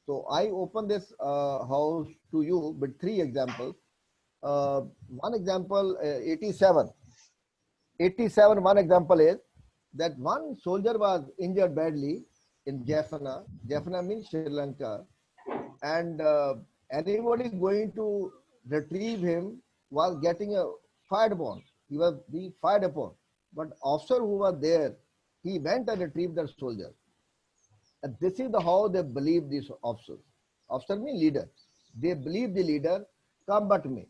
So I open this house to you with 3 examples. One example, 87. 87, one example is that one soldier was injured badly in Jaffna. Jaffna means Sri Lanka. And anybody going to retrieve him was getting fired upon. He was being fired upon. But officer who was there, he went and retrieved that soldier. And this is how they believe these officers. Officer means leader. They believe the leader, come but me.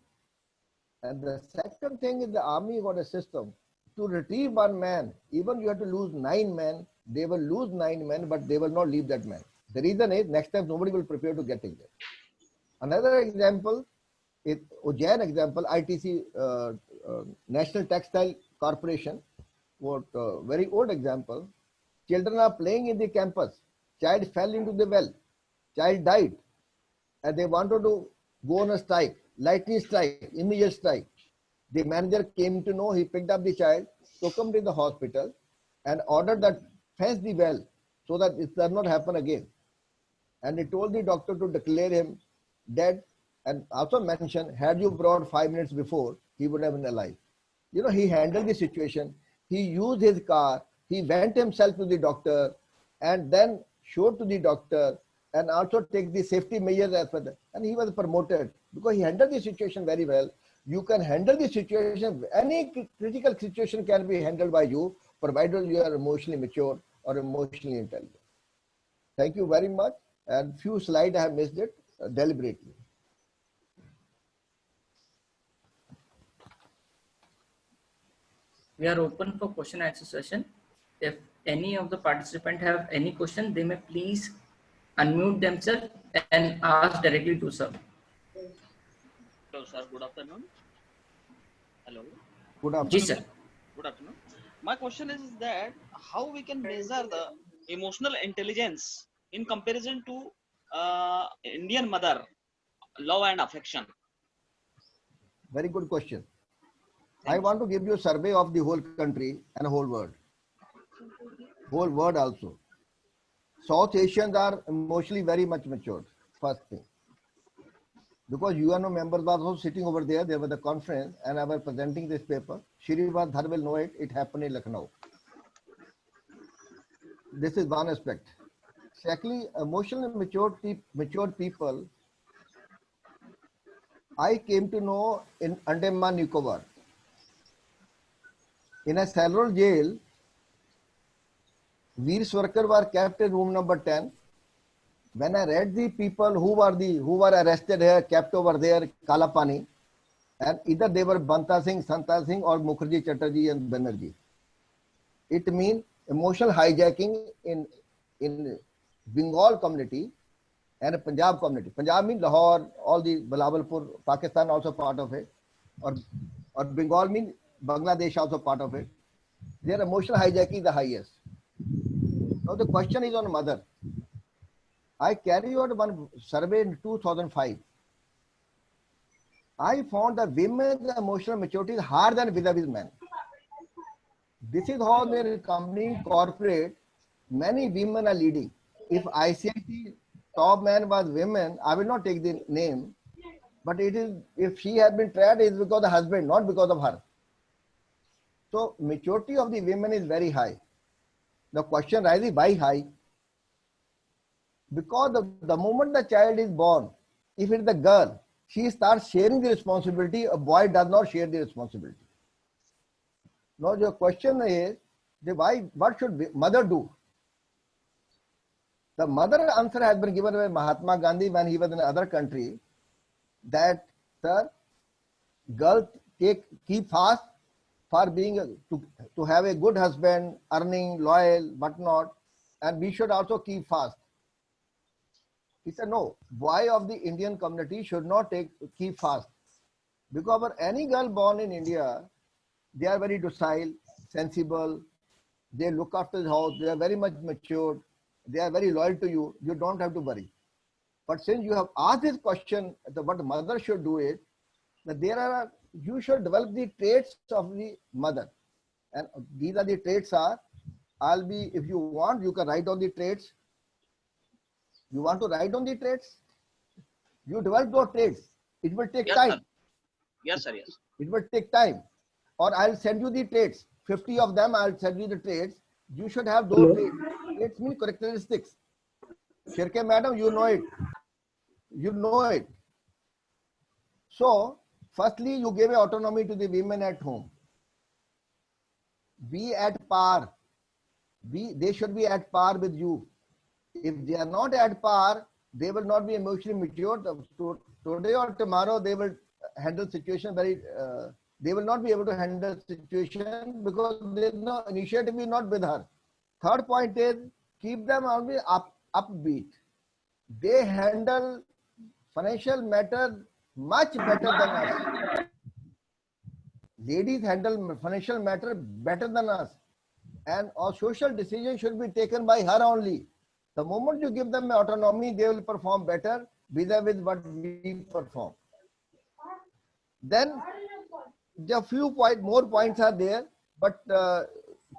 And the second thing is the army got a system to retrieve one man. Even you have to lose 9 men, they will lose 9 men, but they will not leave that man. The reason is next time nobody will prepare to get in there. Another example is Ujjain example, ITC, National Textile Corporation. What very old example. Children are playing in the campus. Child fell into the well. Child died. And they wanted to go on a strike. Lightning strike, immediate strike. The manager came to know, he picked up the child, took him to the hospital and ordered that fence the well so that it does not happen again. And he told the doctor to declare him dead, and also mentioned, had you brought 5 minutes before, he would have been alive. You know, he handled the situation. He used his car. He went himself to the doctor and then showed to the doctor and also take the safety measures as per that. And he was promoted because he handled the situation very well. You can handle the situation. Any critical situation can be handled by you, provided you are emotionally mature or emotionally intelligent. Thank you very much. And few slides I have missed it deliberately. We are open for question answer session. If any of the participants have any question, they may please unmute themselves and ask directly to sir. Hello, sir. Good afternoon. Hello. Good Ji afternoon. sir. Good afternoon. My question is that how we can measure the emotional intelligence in comparison to Indian mother, love and affection. Very good question. I Thank you. want to give you a survey of the whole country and whole world. Whole world also. South Asians are emotionally very much matured. First thing. Because UNO members were also sitting over there. There was a conference and I was presenting this paper. Shrivad Dhar will know it. It happened in Lucknow. This is one aspect. Secondly, emotionally matured people, I came to know in Andaman Nicobar. In a cellular jail, Veer Swarkar were kept in room number 10. When I read the people who were arrested here, kept over there, Kalapani, and either they were Banta Singh, Santa Singh, or Mukherjee, Chatterjee, and Banerjee. It means emotional hijacking in Bengal community and Punjab community. Punjab means Lahore, all the Bilawalpur, Pakistan also part of it, or Bengal means Bangladesh also part of it. Their emotional hijacking is the highest. Now the question is on mother. I carried out one survey in 2005. I found that women's emotional maturity is higher than vis-a-vis men. This is how their company corporate, many women are leading. If ICIT top man was women, I will not take the name, but it is, if she has been tried, it is because of the husband, not because of her. So maturity of the women is very high. The question rises, why high? Because the moment the child is born, if it is a girl, she starts sharing the responsibility, a boy does not share the responsibility. Now your question is, why, what should mother do? The mother answer has been given by Mahatma Gandhi when he was in another country, that, sir, girl keep fast for being to have a good husband, earning, loyal, whatnot, and we should also keep fast. He said, no, boy of the Indian community should not keep fast. Because for any girl born in India, they are very docile, sensible, they look after the house, they are very much matured, they are very loyal to you, you don't have to worry. But since you have asked this question, what mother should do is, that you should develop the traits of the mother. And these are the traits if you want, you can write down the traits. You want to write down the traits? You develop those traits. It will take time. Sir. Yes, sir. Yes. It will take time. Or I'll send you the traits. 50 of them, I'll send you the traits. You should have those traits. Traits mean characteristics. Shirke madam, you know it. You know it. So, firstly, you give autonomy to the women at home. Be at par. They should be at par with you. If they are not at par, they will not be emotionally mature. Today or tomorrow, they will handle situation they will not be able to handle situation because there is no initiative is not with her. Third point is, keep them always upbeat. They handle financial matter much better than us. Ladies handle financial matter better than us. And our social decisions should be taken by her only. The moment you give them autonomy, they will perform better vis-a-vis what we perform. Then the few more points are there, but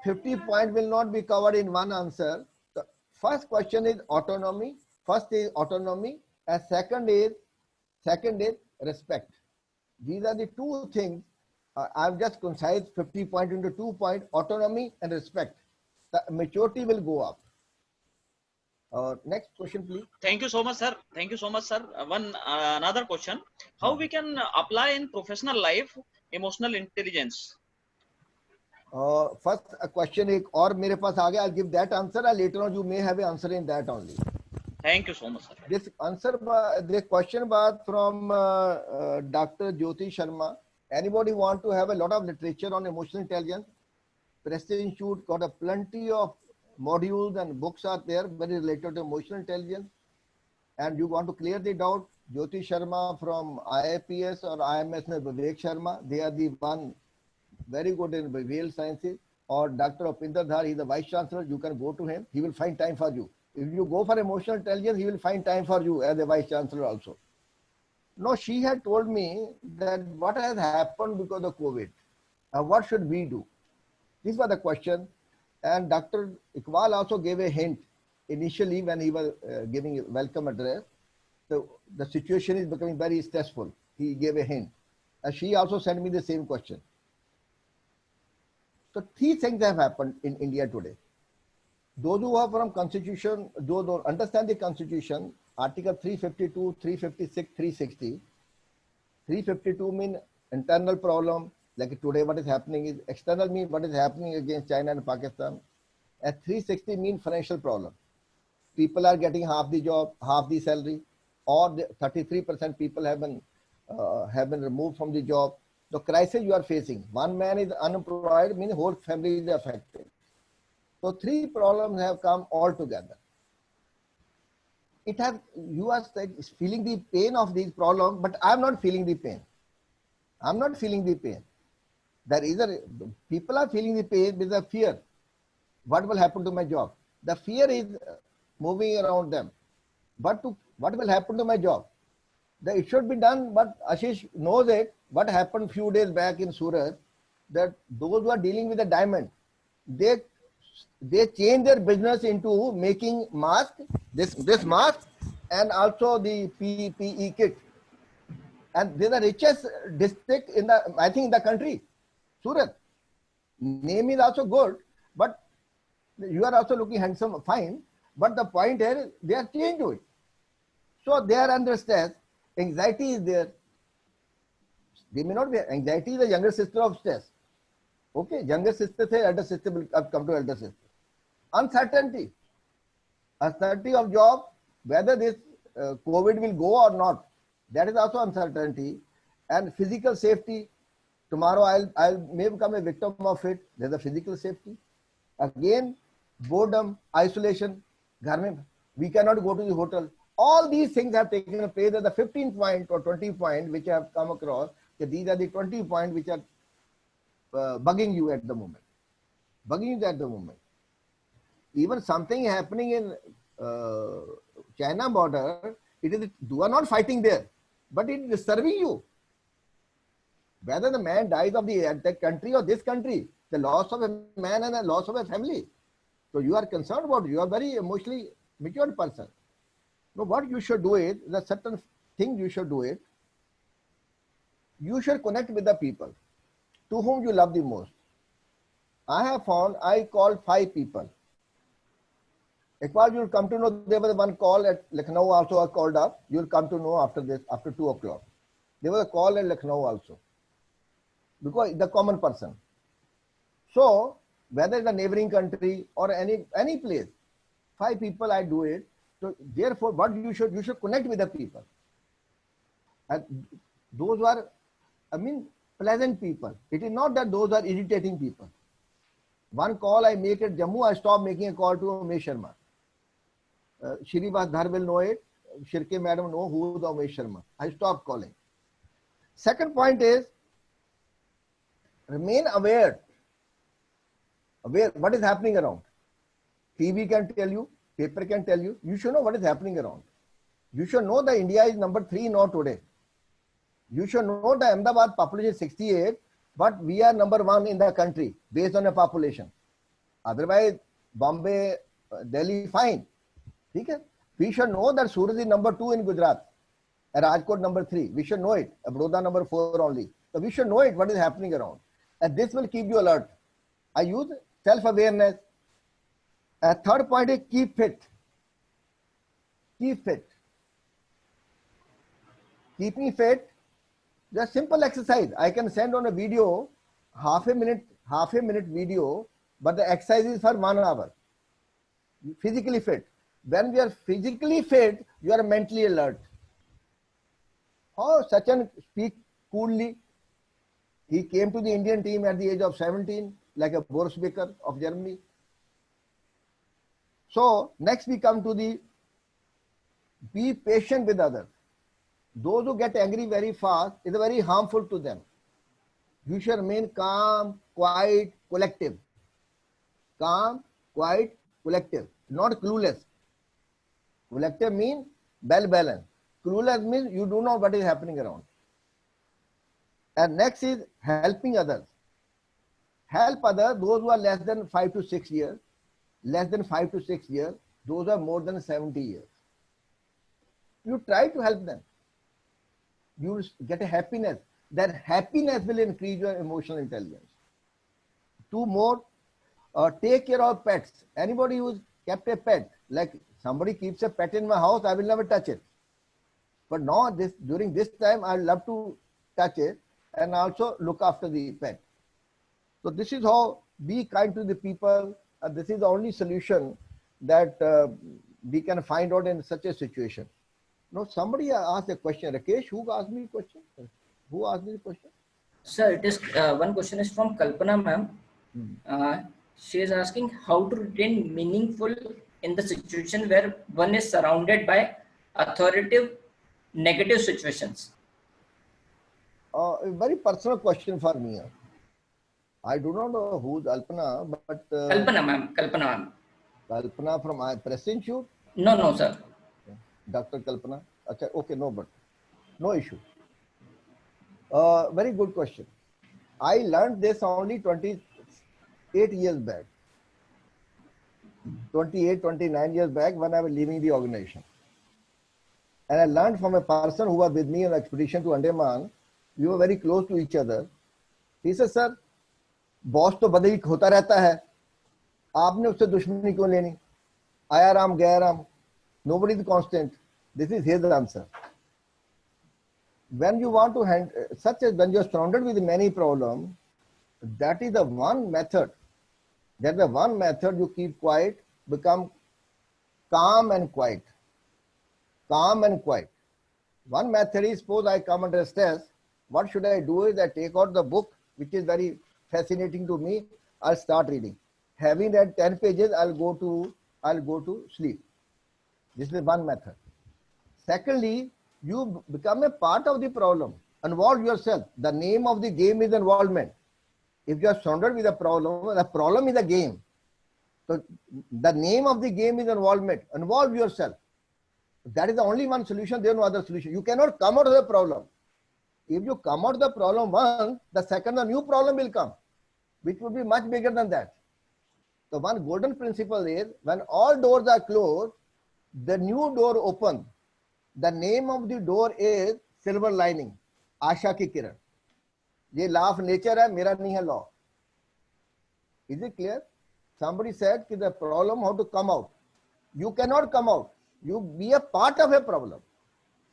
50 points will not be covered in one answer. The first question is autonomy. First is autonomy, and second is respect. These are the two things. I've just concise 50 points into 2 points: autonomy and respect. The maturity will go up. Next question, please. Thank you so much, sir. Thank you so much, sir. One another question: how we can apply in professional life emotional intelligence? First a question एक और मेरे पास आ गया. I'll give that answer, and later on you may have an answer in that only. Thank you so much, sir. This question was from Dr. Jyoti Sharma. Anybody want to have a lot of literature on emotional intelligence? Prestige Institute got a plenty of modules and books are there very related to emotional intelligence. And you want to clear the doubt, Jyoti Sharma from IIPS or IMS में Vivek Sharma, they are the one very good in behavioral sciences. Or Dr. Upinder Dhar, he is the Vice Chancellor, you can go to him, he will find time for you. If you go for emotional intelligence, he will find time for you as a Vice Chancellor also. No, she had told me that what has happened because of COVID, what should we do? This was the question. And Dr. Iqbal also gave a hint initially when he was giving a welcome address. So the situation is becoming very stressful. He gave a hint. And she also sent me the same question. So 3 things have happened in India today. Those who are from constitution, those who understand the constitution, article 352, 356, 360. 352 mean internal problem, like today what is happening is external mean what is happening against China and Pakistan. And 360 mean financial problem. People are getting half the job, half the salary, or 33% people have been removed from the job. The crisis you are facing, one man is unemployed, means whole family is affected. So 3 problems have come all together. You are feeling the pain of these problems, but I am not feeling the pain. I am not feeling the pain. People are feeling the pain with the fear. What will happen to my job? The fear is moving around them. But what will happen to my job? It should be done, but Ashish knows it. What happened few days back in Surat, that those who are dealing with the diamond, they change their business into making mask, this mask, and also the PPE kit. And they're the richest district in the country, Surat. Name is also good, but you are also looking handsome, fine. But the point here, they are changed to it. So they are under stress. Anxiety is there. They may not be. Anxiety is the younger sister of stress. Okay, younger sister say elder sister will come to elder sister. Uncertainty. Uncertainty of job, whether this COVID will go or not. That is also uncertainty. And physical safety. Tomorrow I may become a victim of it. There's a physical safety. Again, boredom, isolation. We cannot go to the hotel. All these things have taken place at the 15 point or 20 point which I have come across. These are the 20 points which are bugging you at the moment. Bugging you at the moment. Even something happening in China border, you are not fighting there, but it is disturbing you. Whether the man dies of the country or this country, the loss of a man and the loss of a family. So you are concerned about it. You are very emotionally matured person. No, what you should do is, the certain thing you should do it. You should connect with the people to whom you love the most. I have found, I called 5 people. Iqbal, you will come to know there was one call at Lucknow also I called up. You will come to know after this, after 2 o'clock. There was a call at Lucknow also. Because the common person. So, whether it's a neighboring country or any place, 5 people I do it. So therefore, what you should connect with the people. And those who are, pleasant people. It is not that those are irritating people. One call I make at Jammu, I stop making a call to Umesh Sharma. Shrivas Dhar will know it. Shirke madam know who is Umesh Sharma. I stop calling. Second point is, remain aware. Aware what is happening around. TV can tell you, paper can tell you. You should know what is happening around. You should know that India is number 3 now today. You should know that Ahmedabad population is 68, but we are number 1 in the country based on a population. Otherwise, Bombay, Delhi, fine. Okay? We should know that Surat is number 2 in Gujarat, and Rajkot number 3. We should know it. Baroda number 4 only. So we should know it, what is happening around. And this will keep you alert. I use self-awareness. A third point is keep fit. Keep fit. Keeping fit, just simple exercise. I can send on a video, half a minute video, but the exercise is for 1 hour. Physically fit. When we are physically fit, you are mentally alert. How Sachin speak coolly. He came to the Indian team at the age of 17, like a Boris Becker of Germany. So next we come to the be patient with others. Those who get angry very fast is very harmful to them. You should remain calm, quiet, collective. Calm, quiet, collective, not clueless. Collective means well balanced. Clueless means you do know what is happening around. And next is helping others. Help others, those who are less than 5 to 6 years, less than 5 to 6 years, those are more than 70 years. You try to help them. You will get a happiness. That happiness will increase your emotional intelligence. 2 more, take care of pets. Anybody who's kept a pet, like somebody keeps a pet in my house, I will never touch it. But now during this time, I love to touch it and also look after the pet. So this is how be kind to the people. This is the only solution that we can find out in such a situation. Now somebody asked a question. Rakesh, who asked me a question? Who asked me the question? Sir, it is one question is from Kalpana ma'am. She is asking how to retain meaningful in the situation where one is surrounded by authoritative negative situations. A very personal question for me. I do not know who's Alpana, but Kalpana ma'am. Kalpana from Press Institute? No, sir. Dr. Kalpana. Okay, no issue. Very good question. I learned this only 28 years back. 28, 29 years back when I was leaving the organization. And I learned from a person who was with me on expedition to Andaman. We were very close to each other. He said, sir, boss तो बदली होता रहता है, आपने उससे दुश्मनी क्यों लेनी? आया राम गया Ram, nobody is constant. This is his answer. When you want to when you are surrounded with many problems, that is the one method. That is the one method you keep quiet, become calm and quiet. Calm and quiet. One method is, suppose I come under stress, what should I do is I take out the book, which is very fascinating to me. I'll start reading. Having read 10 pages, I'll go to sleep. This is one method. Secondly, you become a part of the problem. Involve yourself. The name of the game is involvement. If you are surrounded with a problem is a game. So the name of the game is involvement. Involve yourself. That is the only one solution. There is no other solution. You cannot come out of the problem. If you come out of the problem once, the second, a new problem will come, which will be much bigger than that. So one golden principle is, when all doors are closed, the new door opens. The name of the door is silver lining, Asha ki kiran. ये law of nature है, मेरा नहीं है law. Is it clear? Somebody said that the problem how to come out. You cannot come out. You be a part of a problem,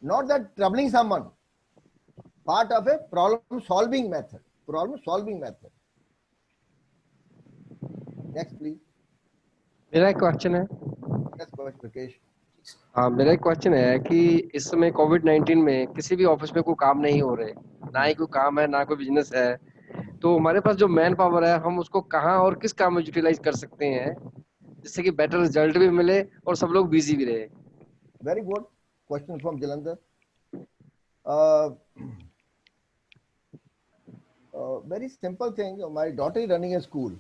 not that troubling someone. Part of a problem solving method. Problem solving method. Next, please. मेरा एक question है. Yes, Rakesh. हाँ, मेरा एक question है कि इस समय कोविड-19 में किसी भी ऑफिस में कोई काम नहीं हो रहे, ना ही कोई काम है, ना कोई बिजनेस है, तो हमारे पास जो मैन पावर है, हम उसको कहाँ और किस काम में यूटिलाइज कर सकते हैं, जिससे कि बेटर रिजल्ट भी मिले और सब लोग बिजी भी रहे. Very good question from Jalandhar. Very simple thing. My daughter is running a school.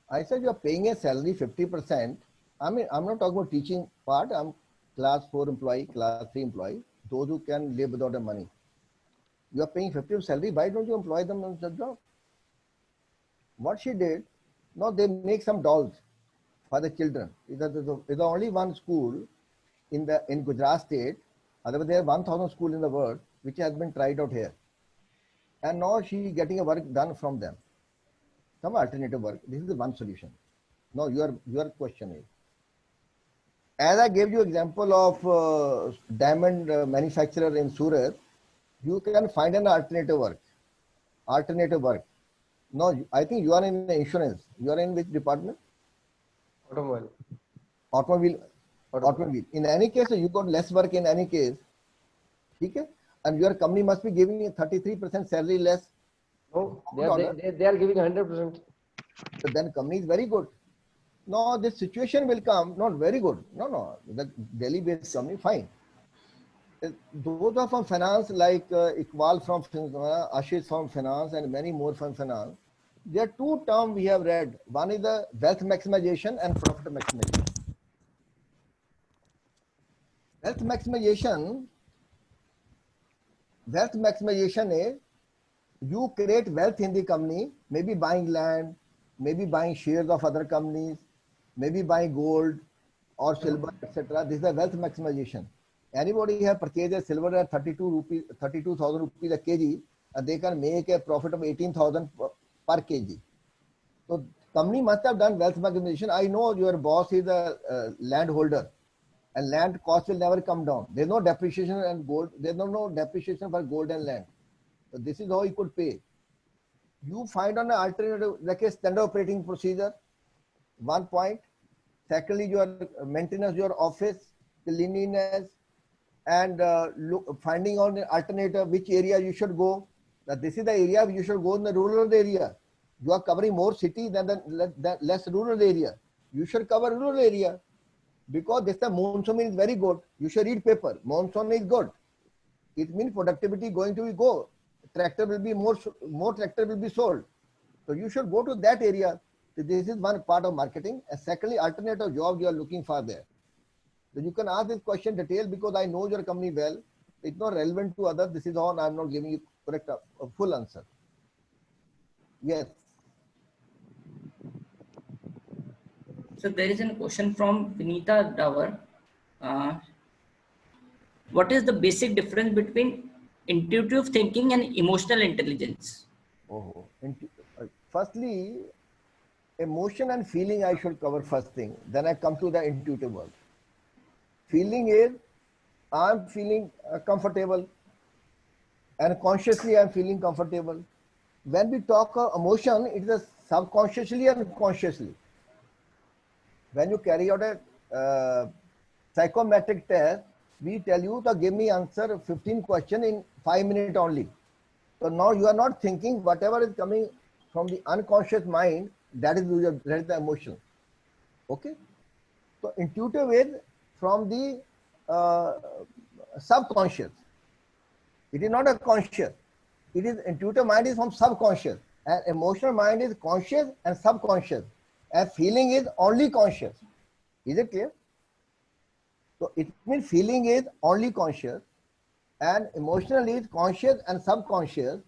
I said, you are paying a salary 50%. I mean, I'm not talking about teaching part. I'm class 4 employee, class 3 employee, those who can live without the money. You are paying 50% salary. Why don't you employ them on the job? What she did, now they make some dolls for the children. It's only one school in Gujarat state. Otherwise, there are 1,000 schools in the world which has been tried out here. And now she is getting a work done from them. Some alternative work. This is the one solution. Now your question is, as I gave you example of diamond manufacturer in Surat, you can find an alternative work. Alternative work. No, I think you are in insurance. You are in which department? Automobile. Automobile. Automobile. In any case, you got less work in any case. Okay? And your company must be giving you 33% salary less. No, they are giving 100%. So then company is very good. No, this situation will come, not very good. No, the Delhi-based company, fine. Those are from finance, like Iqbal from Ashish from finance, and many more from finance. There are two terms we have read. One is the wealth maximization and profit maximization. Wealth maximization is you create wealth in the company, maybe buying land, maybe buying shares of other companies, maybe buying gold or silver, etc. This is a wealth maximization. Anybody have purchased a silver at 32,000 rupees a kg, and they can make a profit of 18,000 per kg. So company must have done wealth maximization. I know your boss is a landholder, and land cost will never come down. There's no depreciation and gold. There's no depreciation for gold and land. So this is how he could pay. You find on an alternative, like a standard operating procedure, 1 point. Secondly, your maintenance, your office, cleanliness, and finding on an alternative, which area you should go. That this is the area you should go in the rural area. You are covering more city than the less rural area. You should cover rural area. Because this the monsoon is very good. You should read paper. Monsoon is good. It means productivity going to be go. Tractor will be more tractor will be sold. So you should go to that area. So this is one part of marketing. And secondly, alternative job you are looking for there. So you can ask this question detailed because I know your company well. It's not relevant to others. This is all. I'm not giving you correct a full answer. Yes. So there is a question from Vinita Davar. What is the basic difference between intuitive thinking and emotional intelligence? Oh, firstly, emotion and feeling I should cover first thing. Then I come to the intuitive world. Feeling is I'm feeling comfortable, and consciously I'm feeling comfortable. When we talk of emotion, it is subconsciously and consciously. When you carry out a psychometric test, we tell you to give me answer 15 questions in 5 minutes only. So now you are not thinking, whatever is coming from the unconscious mind, that is the emotion. Okay? So intuitive is from the subconscious. It is not a conscious. It is intuitive mind is from subconscious, and emotional mind is conscious and subconscious, and feeling is only conscious. Is it clear? So it means feeling is only conscious, and emotional is conscious and subconscious,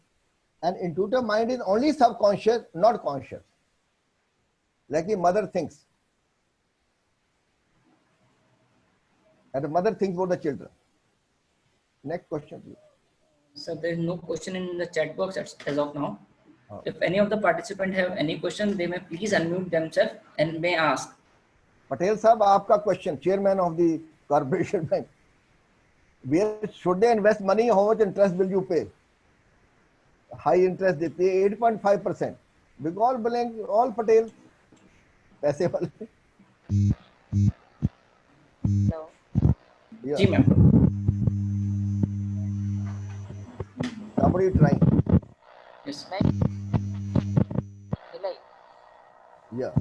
and intuitive mind is only subconscious, not conscious. Like the mother thinks, and the mother thinks for the children. Next question, please. So there is no question in the chat box as of now. If any of the participants have any question, they may please unmute themselves and may ask. Patel sahab, aapka question, chairman of the corporation bank. Where should they invest money? How much interest will you pay? High interest they pay 8.5%. Because all Patel. Paise wale. Hello. Yeah. Ji, ma'am. Somebody trying. Yes. Hello. Yeah.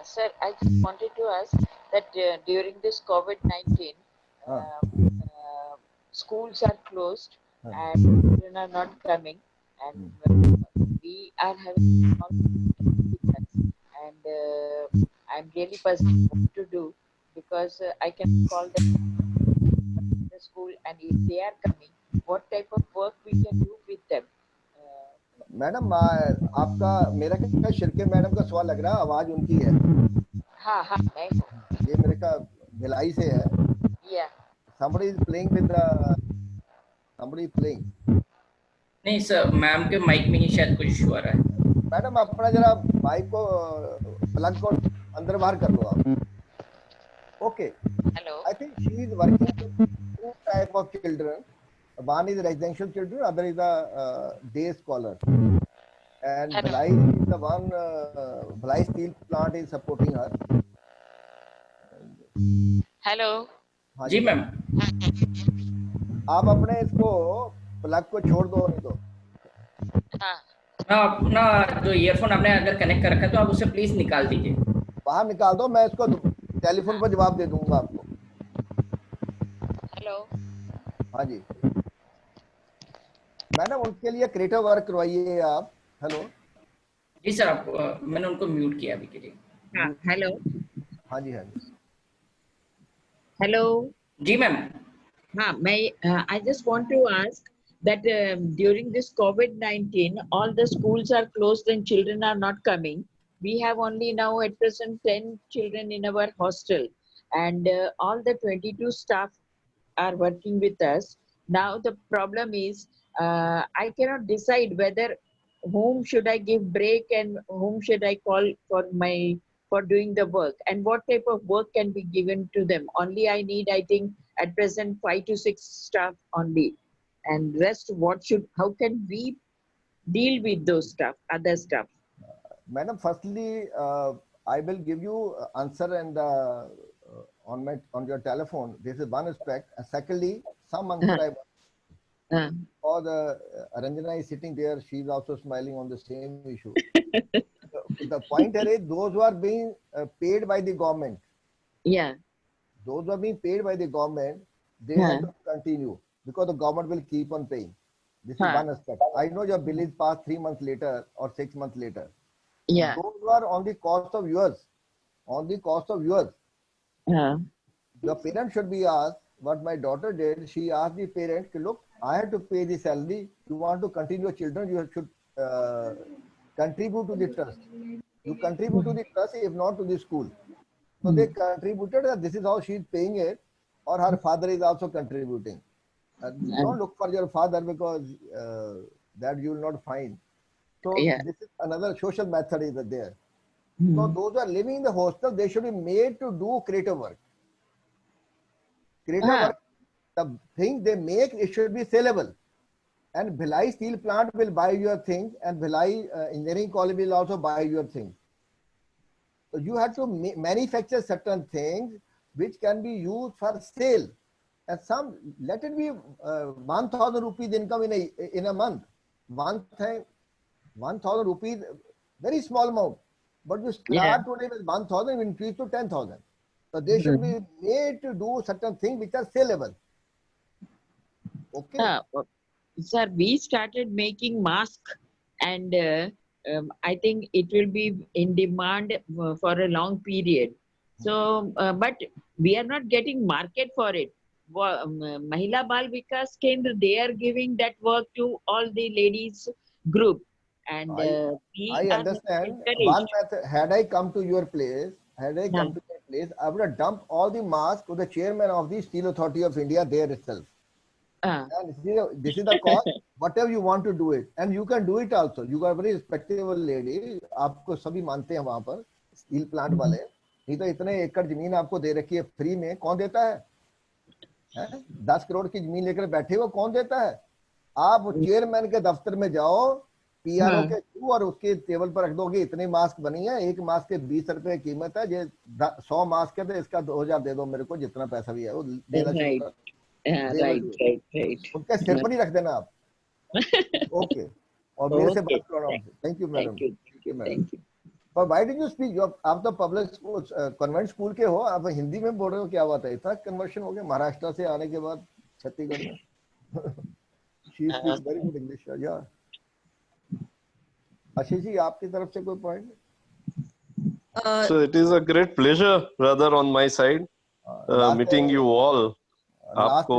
Sir, I just wanted to ask that during this COVID-19, schools are closed and children are not coming, and we are having and I'm really puzzled what to do, because I can call them to the school, and if they are coming, what type of work we can do with them? Madam आपका मेरा क्या Shirke madam का सवाल लग रहा है, आवाज उनकी है. हाँ हाँ मैं ये मेरे का भिलाई से है. Yeah. Somebody is playing with the somebody is playing. नहीं सर, मैम के माइक में ही शायद कुछ इशू आ रहा है. मैडम अपना जरा माइक को प्लग को अंदर बाहर कर लो आप. Okay. Hello. I think she is working with two type of children. One is residential children, other is a day scholar. And Hello. Bhilai is the one, Bhilai steel plant is supporting her. Hello. हाँ जी जी ma'am. आप अपने इसको plug को छोड़ दो, नहीं तो हाँ. ना अपना जो ईयरफोन आपने अगर कनेक्ट कर रखा है तो आप उसे प्लीज निकाल दीजिए। बाहर निकाल दो, मैं इसको टेलीफोन पर जवाब दे दूंगा आपको। Hello. हाँ जी मैडम, उनके लिए क्रिएटिव वर्क करवाइए आप। हेलो। जी सर, आप मैंने उनको म्यूट किया अभी के लिए। Hello. हाँ जी हाँ जी Hello. जी ma'am. I just want to ask that during this COVID-19, all the schools are closed and children are not coming. We have only now at present 10 children in our hostel, and all the 22 staff are working with us. Now the problem is I cannot decide whether whom should I give break and whom should I call for doing the work, and what type of work can be given to them. Only I need, I think, at present 5 to 6 staff only, and rest how can we deal with those stuff, other stuff? Madam, firstly, I will give you answer and on your telephone. This is one aspect. And secondly, some answer I Uh, or the Ranjana is sitting there. She's also smiling on the same issue. The point here is those who are being paid by the government. yeah. Those who are being paid by the government, they Huh. have to continue because the government will keep on paying. This is Huh. one aspect. I know your bill is passed 3 months later or 6 months later. Yeah. Those who are on the cost of yours, your parents should be asked. What my daughter did, she asked the parent, look, I have to pay the salary. You want to continue your children, you should contribute to the trust. You contribute to the trust, if not to the school. So they contributed, and this is how she is paying it, or her father is also contributing. Don't look for your father because that you will not find. So Yeah. this is another social method is there. So those who are living in the hostel, they should be made to do creative work. Creative work, the thing they make, it should be sellable. And Bhilai steel plant will buy your things, and Bhilai engineering college will also buy your things. So you have to manufacture certain things which can be used for sale. And some, let it be 1,000 rupees income in a month. 1,000 rupees, very small amount. But you start today with 1,000, you increase to 10,000. So they should be made to do certain things which are saleable. Okay. Sir, we started making masks, and I think it will be in demand for a long period. So, but we are not getting market for it. Mahila Bal Vikas Kendra, they are giving that work to all the ladies group, and we I are understand. encouraged. One method, had I come to your place, I would have dumped all the masks to the chairman of the Steel Authority of India there itself. And this is the cost. Whatever you want to do it, and you can do it also. You are a very respectable lady. आपको सभी मानते हैं वहाँ पर steel plant वाले. नहीं तो इतने एकड़ जमीन आपको दे रखी है फ्री में, कौन देता है? 10 करोड़ की जमीन लेकर बैठे हो, कौन देता है? आप चेयरमैन के दफ्तर में जाओ, पीआरओ के थ्रू, और उसके टेबल पर रख दोगे इतने मास्क बनी है, एक मास्क के 20 रुपए कीमत है, ये 100 मास्क है तो इसका 2,000 दे दो मेरे को, जितना पैसा भी है वो देना शुरू कर. Right. उनके सिर पर ही रख देना आप. ओके. और मेरे से बात करो. Thank you madam. Thank you. पर व्हाई डिड यू स्पीक? आप तो पब्लिक स्कूल, कन्वेंट स्कूल के हो, आप हिंदी में बोल रहे हो, क्या बात है? इतना कन्वर्शन हो गया महाराष्ट्र से आने के बाद छत्तीसगढ़ में. She speaks very good English. या आशीष जी, आपकी तरफ से कोई point? So it is a great pleasure, brother, on my side, meeting you all. आपको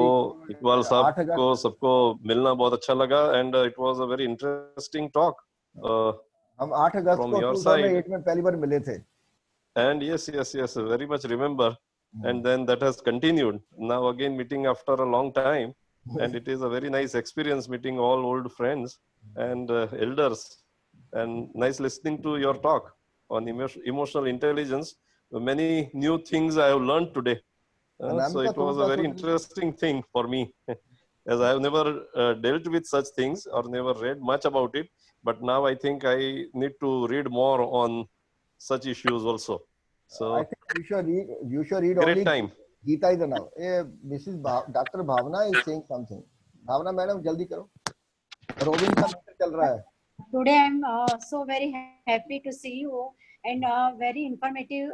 इकबाल साहब को सबको मिलना बहुत अच्छा लगा, and it was a very interesting talk. हम 8 अगस्त को 2008 में पहली बार मिले थे. And yes, very much remember. And then that has continued. Now again meeting after a long time, and it is a very nice experience meeting all old friends and elders, and nice listening to your talk on emotional intelligence, many new things I have learned today. So it was a very interesting thing for me, as I have never dealt with such things or never read much about it. But now I think I need to read more on such issues also. So I think you should read great only time. Gita is enough. Dr. Bhavna is saying something. Bhavna madam, jaldi karo. Robin ka matter chal raha hai. Today I'm so very happy to see you and very informative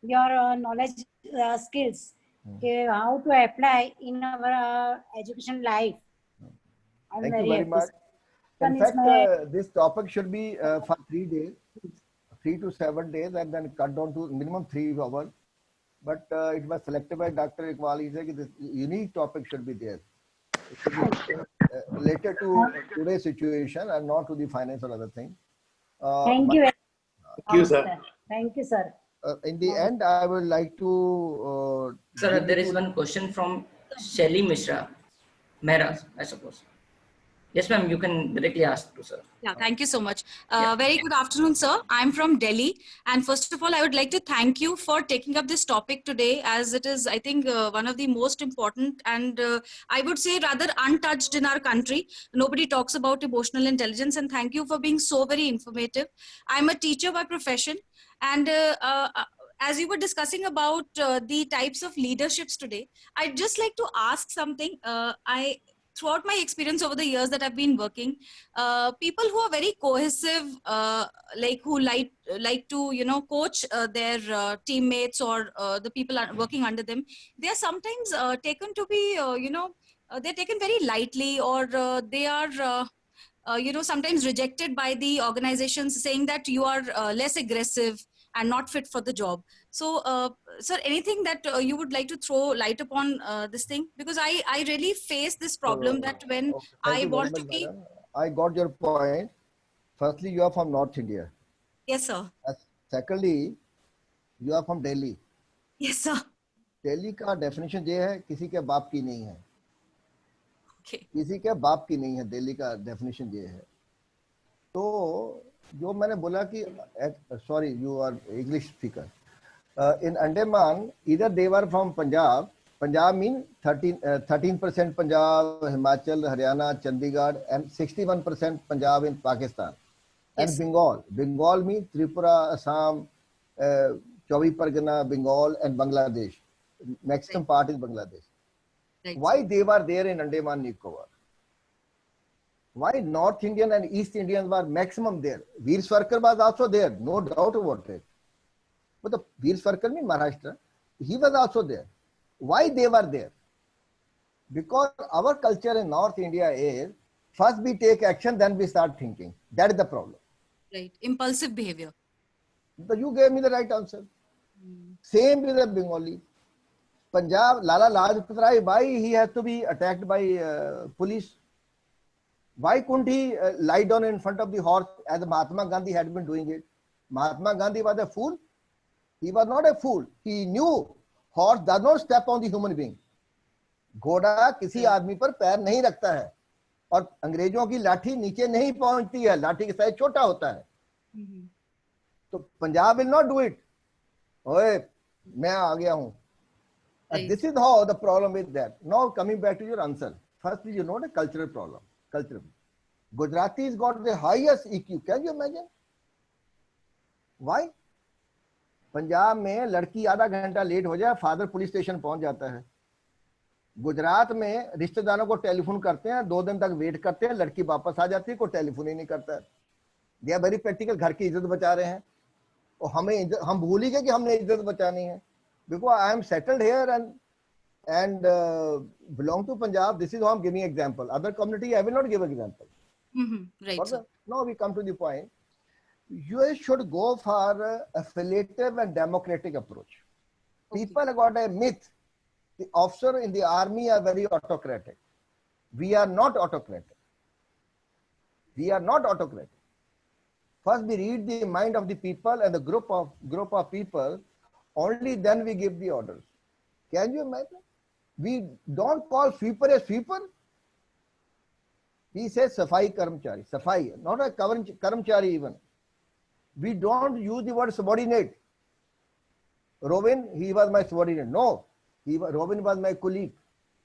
your knowledge skills how to apply in our education life. Thank you very much. In fact, this topic should be for 3 days, 3 to 7 days, and then cut down to minimum 3 hours. But it was selected by Dr. Iqbal. He said this unique topic should be there. It should be related to today's situation and not to the finance or other thing. Thank you. Thank you, sir. Thank you, sir. In the end, I would like to. Sir, there is one question from Shelly Mishra. Mehra, I suppose. Yes, ma'am, you can directly ask to sir. Yeah, thank you so much. Very good afternoon, sir. I'm from Delhi. And first of all, I would like to thank you for taking up this topic today, as it is, I think, one of the most important and I would say rather untouched in our country. Nobody talks about emotional intelligence, and thank you for being so very informative. I'm a teacher by profession, and as you were discussing about the types of leaderships today, I'd just like to ask something. Throughout my experience over the years that I've been working, people who are very cohesive, like who like to, you know, coach their teammates or the people working under them, they are sometimes taken to be, they're taken very lightly, or they are, sometimes rejected by the organizations, saying that you are less aggressive and not fit for the job. So, sir, anything that you would like to throw light upon this thing? Because I really face this problem that when I want to be... I got your point. Firstly, you are from North India. Yes, sir. Secondly, you are from Delhi. Yes, sir. Delhi का definition ये है, किसी के बाप की नहीं है. Okay. किसी के बाप की नहीं है, दिल्ली का definition ये है. तो जो मैंने बोला कि sorry, you are English speaker. In Andaman, either they were from Punjab. Punjab means 13% Punjab, Himachal, Haryana, Chandigarh, and 61% Punjab in Pakistan. And yes. Bengal means Tripura, Assam, Chaubi Pargana, Bengal, and Bangladesh. Maximum right. part is Bangladesh. Right. Why they were there in Andaman Nicobar? Why North Indian and East Indians were maximum there? Veer Savarkar was also there, no doubt about it. But the Veer Savarkar in Maharashtra, he was also there. Why they were there? Because our culture in North India is first we take action, then we start thinking. That is the problem. Right. Impulsive behavior. So you gave me the right answer. Same with the Bengali. Punjab, Lala Lajpat Rai, why he has to be attacked by police? Why couldn't he lie down in front of the horse as Mahatma Gandhi had been doing it? Mahatma Gandhi was a fool. He was not a fool. He knew horse does not step on the human being. घोड़ा किसी आदमी पर पैर नहीं रखता है और अंग्रेजों की लाठी नीचे नहीं पहुंचती है, लाठी का साइज छोटा होता है. तो Punjab will not do it. ओए मैं आ गया हूं. This is how the problem is that. Now coming back to your answer. Firstly, you know the cultural problem. Cultural. Gujaratis got the highest EQ. Can you imagine? Why? Punjab में लड़की आधा घंटा late हो जाए, फादर पुलिस स्टेशन पहुंच जाता है. गुजरात में रिश्तेदारों को टेलीफोन करते हैं, 2 दिन तक वेट करते हैं, लड़की वापस आ जाती है, कोई टेलीफोन ही नहीं करता है. दे आर वेरी प्रैक्टिकल, घर की इज्जत बचा रहे हैं. और हम भूल ही गए कि हमने इज्जत बचानी है. Because I am settled here and belong to Punjab. This is how I'm giving example. Other community, I will not give example. Right. Now we come to the point. You should go for affiliative and democratic approach. Okay. People have got a myth. The officer in the army are very autocratic. We are not autocratic. We are not autocratic. First, we read the mind of the people and the group of people. Only then we give the orders. Can you imagine? We don't call sweeper a sweeper. We say Safai Karamchari. Safai, not a Karamchari even. We don't use the word subordinate. Robin, he was my subordinate. No, Robin was my colleague.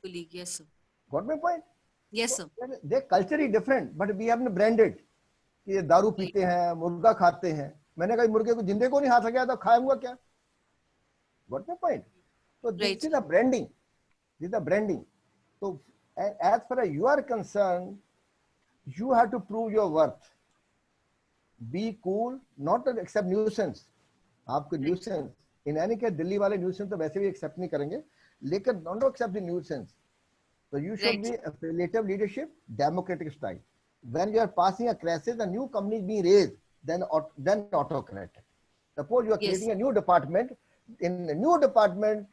Colleague, yes, sir. Got my point? Yes, sir. Their culture is different, but we have branded. कि ये दारू पीते हैं, मुर्गा खाते हैं. मैंने कहा मुर्गे को जिंदे को नहीं खा सका तो खाऊंगा क्या? Got my point? So this is the branding. This is the branding. So as far as you are concerned, you have to prove your worth. Be cool, not to accept nuisance. आपको nuisance. In any case, Delhi वाले nuisance तो वैसे भी accept नहीं करेंगे. लेकिन don't accept the nuisance. So you should be affiliative leadership, democratic style. When you are passing a crisis, a new company is being raised, then autocrat. Suppose you are creating a new department. In a new department,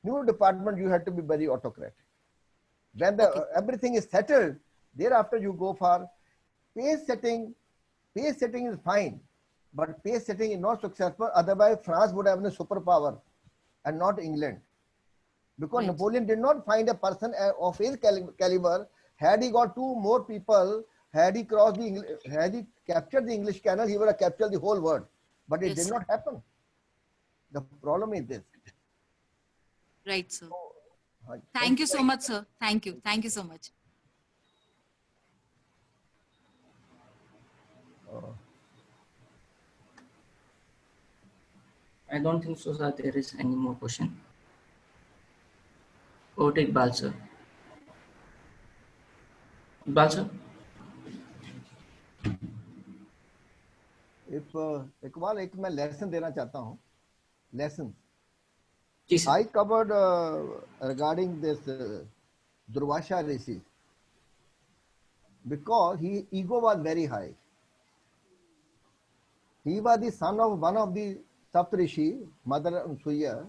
you have to be very autocrat. When everything is settled, thereafter you go for pace setting. Pace setting is fine, but pace setting is not successful. Otherwise, France would have a superpower and not England. Because Napoleon did not find a person of his caliber. Had he got 2 more people, had he captured the English Channel, he would have captured the whole world. But it did not happen. The problem is this. Right, sir. Thank you so much, sir. Thank you. Thank you so much. I don't think so, sir. There is any more question. Over to Iqbal, sir. Iqbal, sir. Iqbal एक मैं lesson देना चाहता हूँ. Lesson. Yes, I covered regarding this Durvasha Rishi because his ego was very high. He was the son of one of the Saptarishi, Mother Ansuya.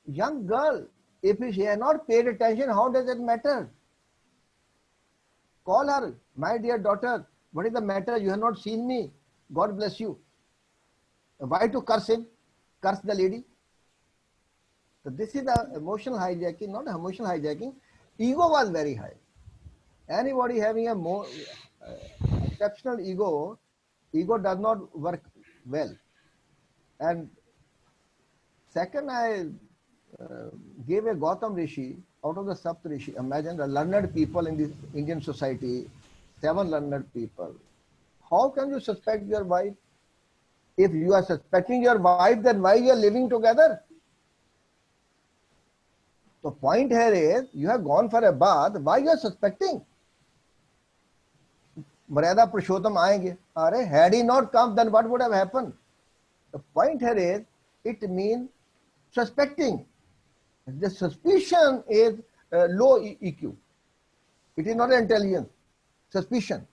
Young girl, if she had not paid attention, how does it matter? Call her, my dear daughter, what is the matter? You have not seen me. God bless you. Why to curse him? Curse the lady? So this is the emotional hijacking, not emotional hijacking. Ego was very high. Anybody having a more exceptional ego does not work well. And second, I gave a Gautam Rishi out of the Saptarishi. Imagine the learned people in the Indian society, 7 learned people. How can you suspect your wife? If you are suspecting your wife, then why you are living together? The point here is, you have gone for a bath, why you are suspecting? Maryada Purushottam aayenge. Are, had he not come, then what would have happened? The point here is, it means suspecting. The suspicion is low EQ. It is not intelligence. Suspicion.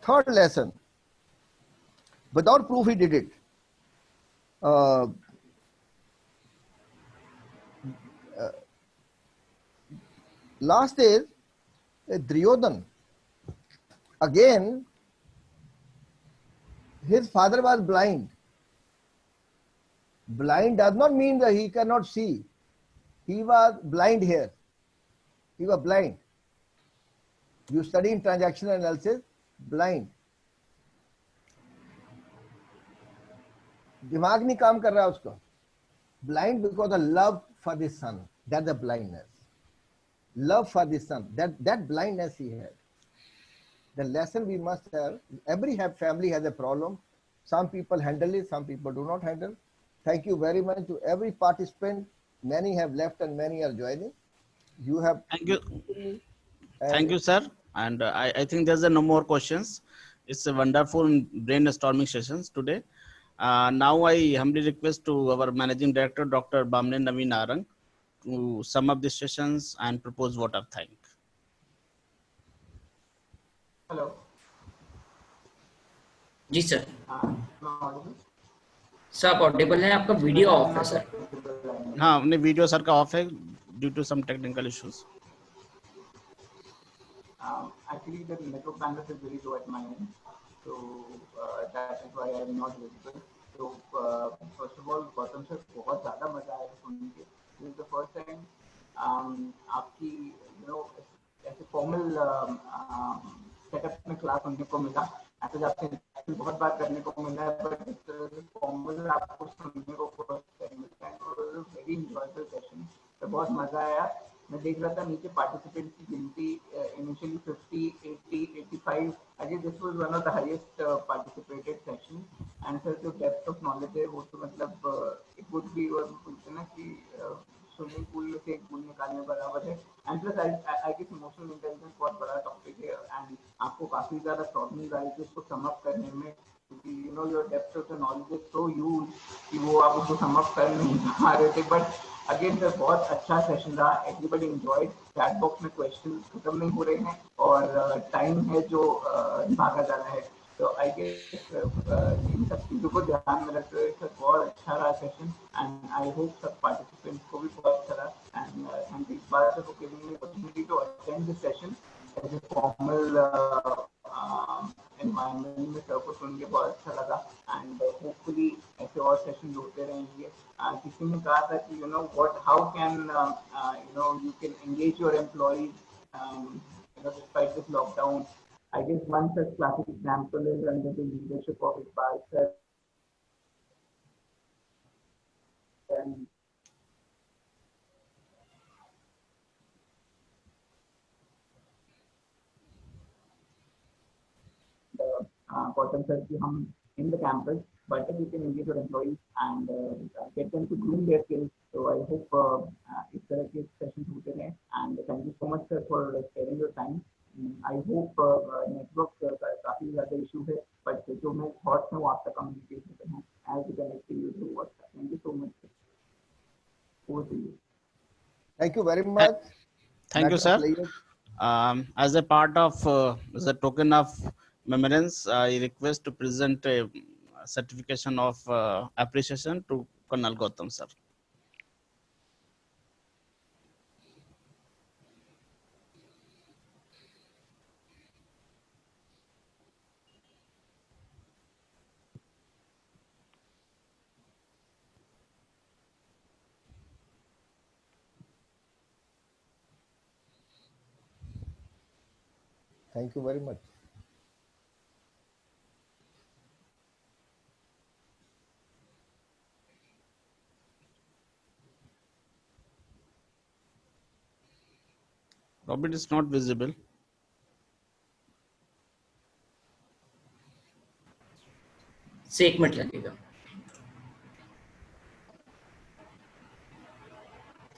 Third lesson. Without proof, he did it. Last is Duryodhan. Again, his father was blind. Blind does not mean that he cannot see. He was blind here. He was blind. You study in transactional analysis, blind. दिमाग नहीं काम कर रहा है उसका. Blind because of love for the son. That's the blindness. Love for the son. That blindness he had. The lesson we must have. Every family has a problem. Some people handle it. Some people do not handle. Thank you very much to every participant. Many have left and many are joining. You have. Thank you. Thank you, sir. And I think there's no more questions. It's a wonderful brainstorming sessions today. Now I humbly request to our Managing Director, Dr. Bamne Naveen Narang, to sum up the sessions and propose vote of thank. Hello. जी sir. Sir आप audible है, आपका video off है sir. हाँ, अपने video sir का off है due to some technical issues. Actually, the network bandwidth is very low at my end, so that is why I am not visible. So first of all, Gautam sir, बहुत ज़्यादा मजा आया सुन के. This is the first time आपकी ऐसे formal setup में class सुनने को मिला. ऐसे आपसे बहुत बात करने को मिला है, बट इस तरह से फॉर्मल आपको सुनने को फर्स्ट टाइम मिलता है। तो वेरी इंजॉयबल सेशन, तो बहुत मजा आया। मैं देख रहा था नीचे पार्टिसिपेंट की गिनती initially 50, 80, 85। I guess this was one of the highest participated session. And sir जो डेप्थ ऑफ नॉलेज है वो तो मतलब इट वुड बी, बोलते ना कि स्विमिंग पूल से एक पूल निकालने बराबर है। And plus I guess emotional intelligence बहुत बड़ा टॉपिक है एंड आपको काफी ज्यादा प्रॉब्लम्स आई थी उसको सम अप करने में, क्योंकि you know your depth of the knowledge is so huge कि वो आप उसको सम अप कर नहीं पा रहे थे। बट अगेन सर बहुत अच्छा सेशन रहा, एवरीबडी एंजॉयड। चैट बॉक्स में क्वेश्चन खत्म नहीं हो रहे हैं और टाइम है जो भागा जा रहा है। तो आई गेस इन सब चीजों को ध्यान में रखते हुए सर बहुत अच्छा रहा सेशन एंड आई होप सब पार्टिसिपेंट्स को भी बहुत अच्छा रहा। एंड थैंक यू बार sir for giving me opportunity to attend this session as a formal environment में। सर को सुन के बहुत अच्छा लगा एंड होपफुली ऐसे और सेशन होते रहेंगे। किसी ने कहा था कि you know what how can you know you can engage your employees you know despite this lockdown. I guess one such classic example is under the leadership of Iqbal sir. And Gautam sir ki hum in the campus, but you can engage your employees and get them to groom their skills. So I hope इस तरह के sessions होते रहे and thank you so much sir for sharing your time. I hope network काफी ज़्यादा issue है, but जो मैं thoughts हैं वो आप तक communicate होते हैं as we connect to you through WhatsApp. Thank you so much sir. Over to you. Thank you very much. Thank you, sir. As a part of, as a token of remembrance, I request to present a certification of appreciation to Colonel Gautam, sir. Thank you very much. Robert is not visible. से 1 minute लगेगा।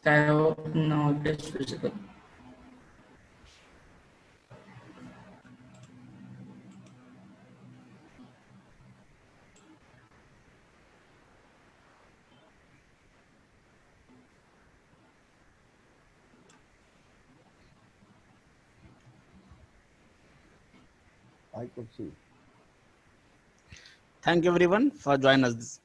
I hope now it is visible. I could see. Thank you everyone for joining us.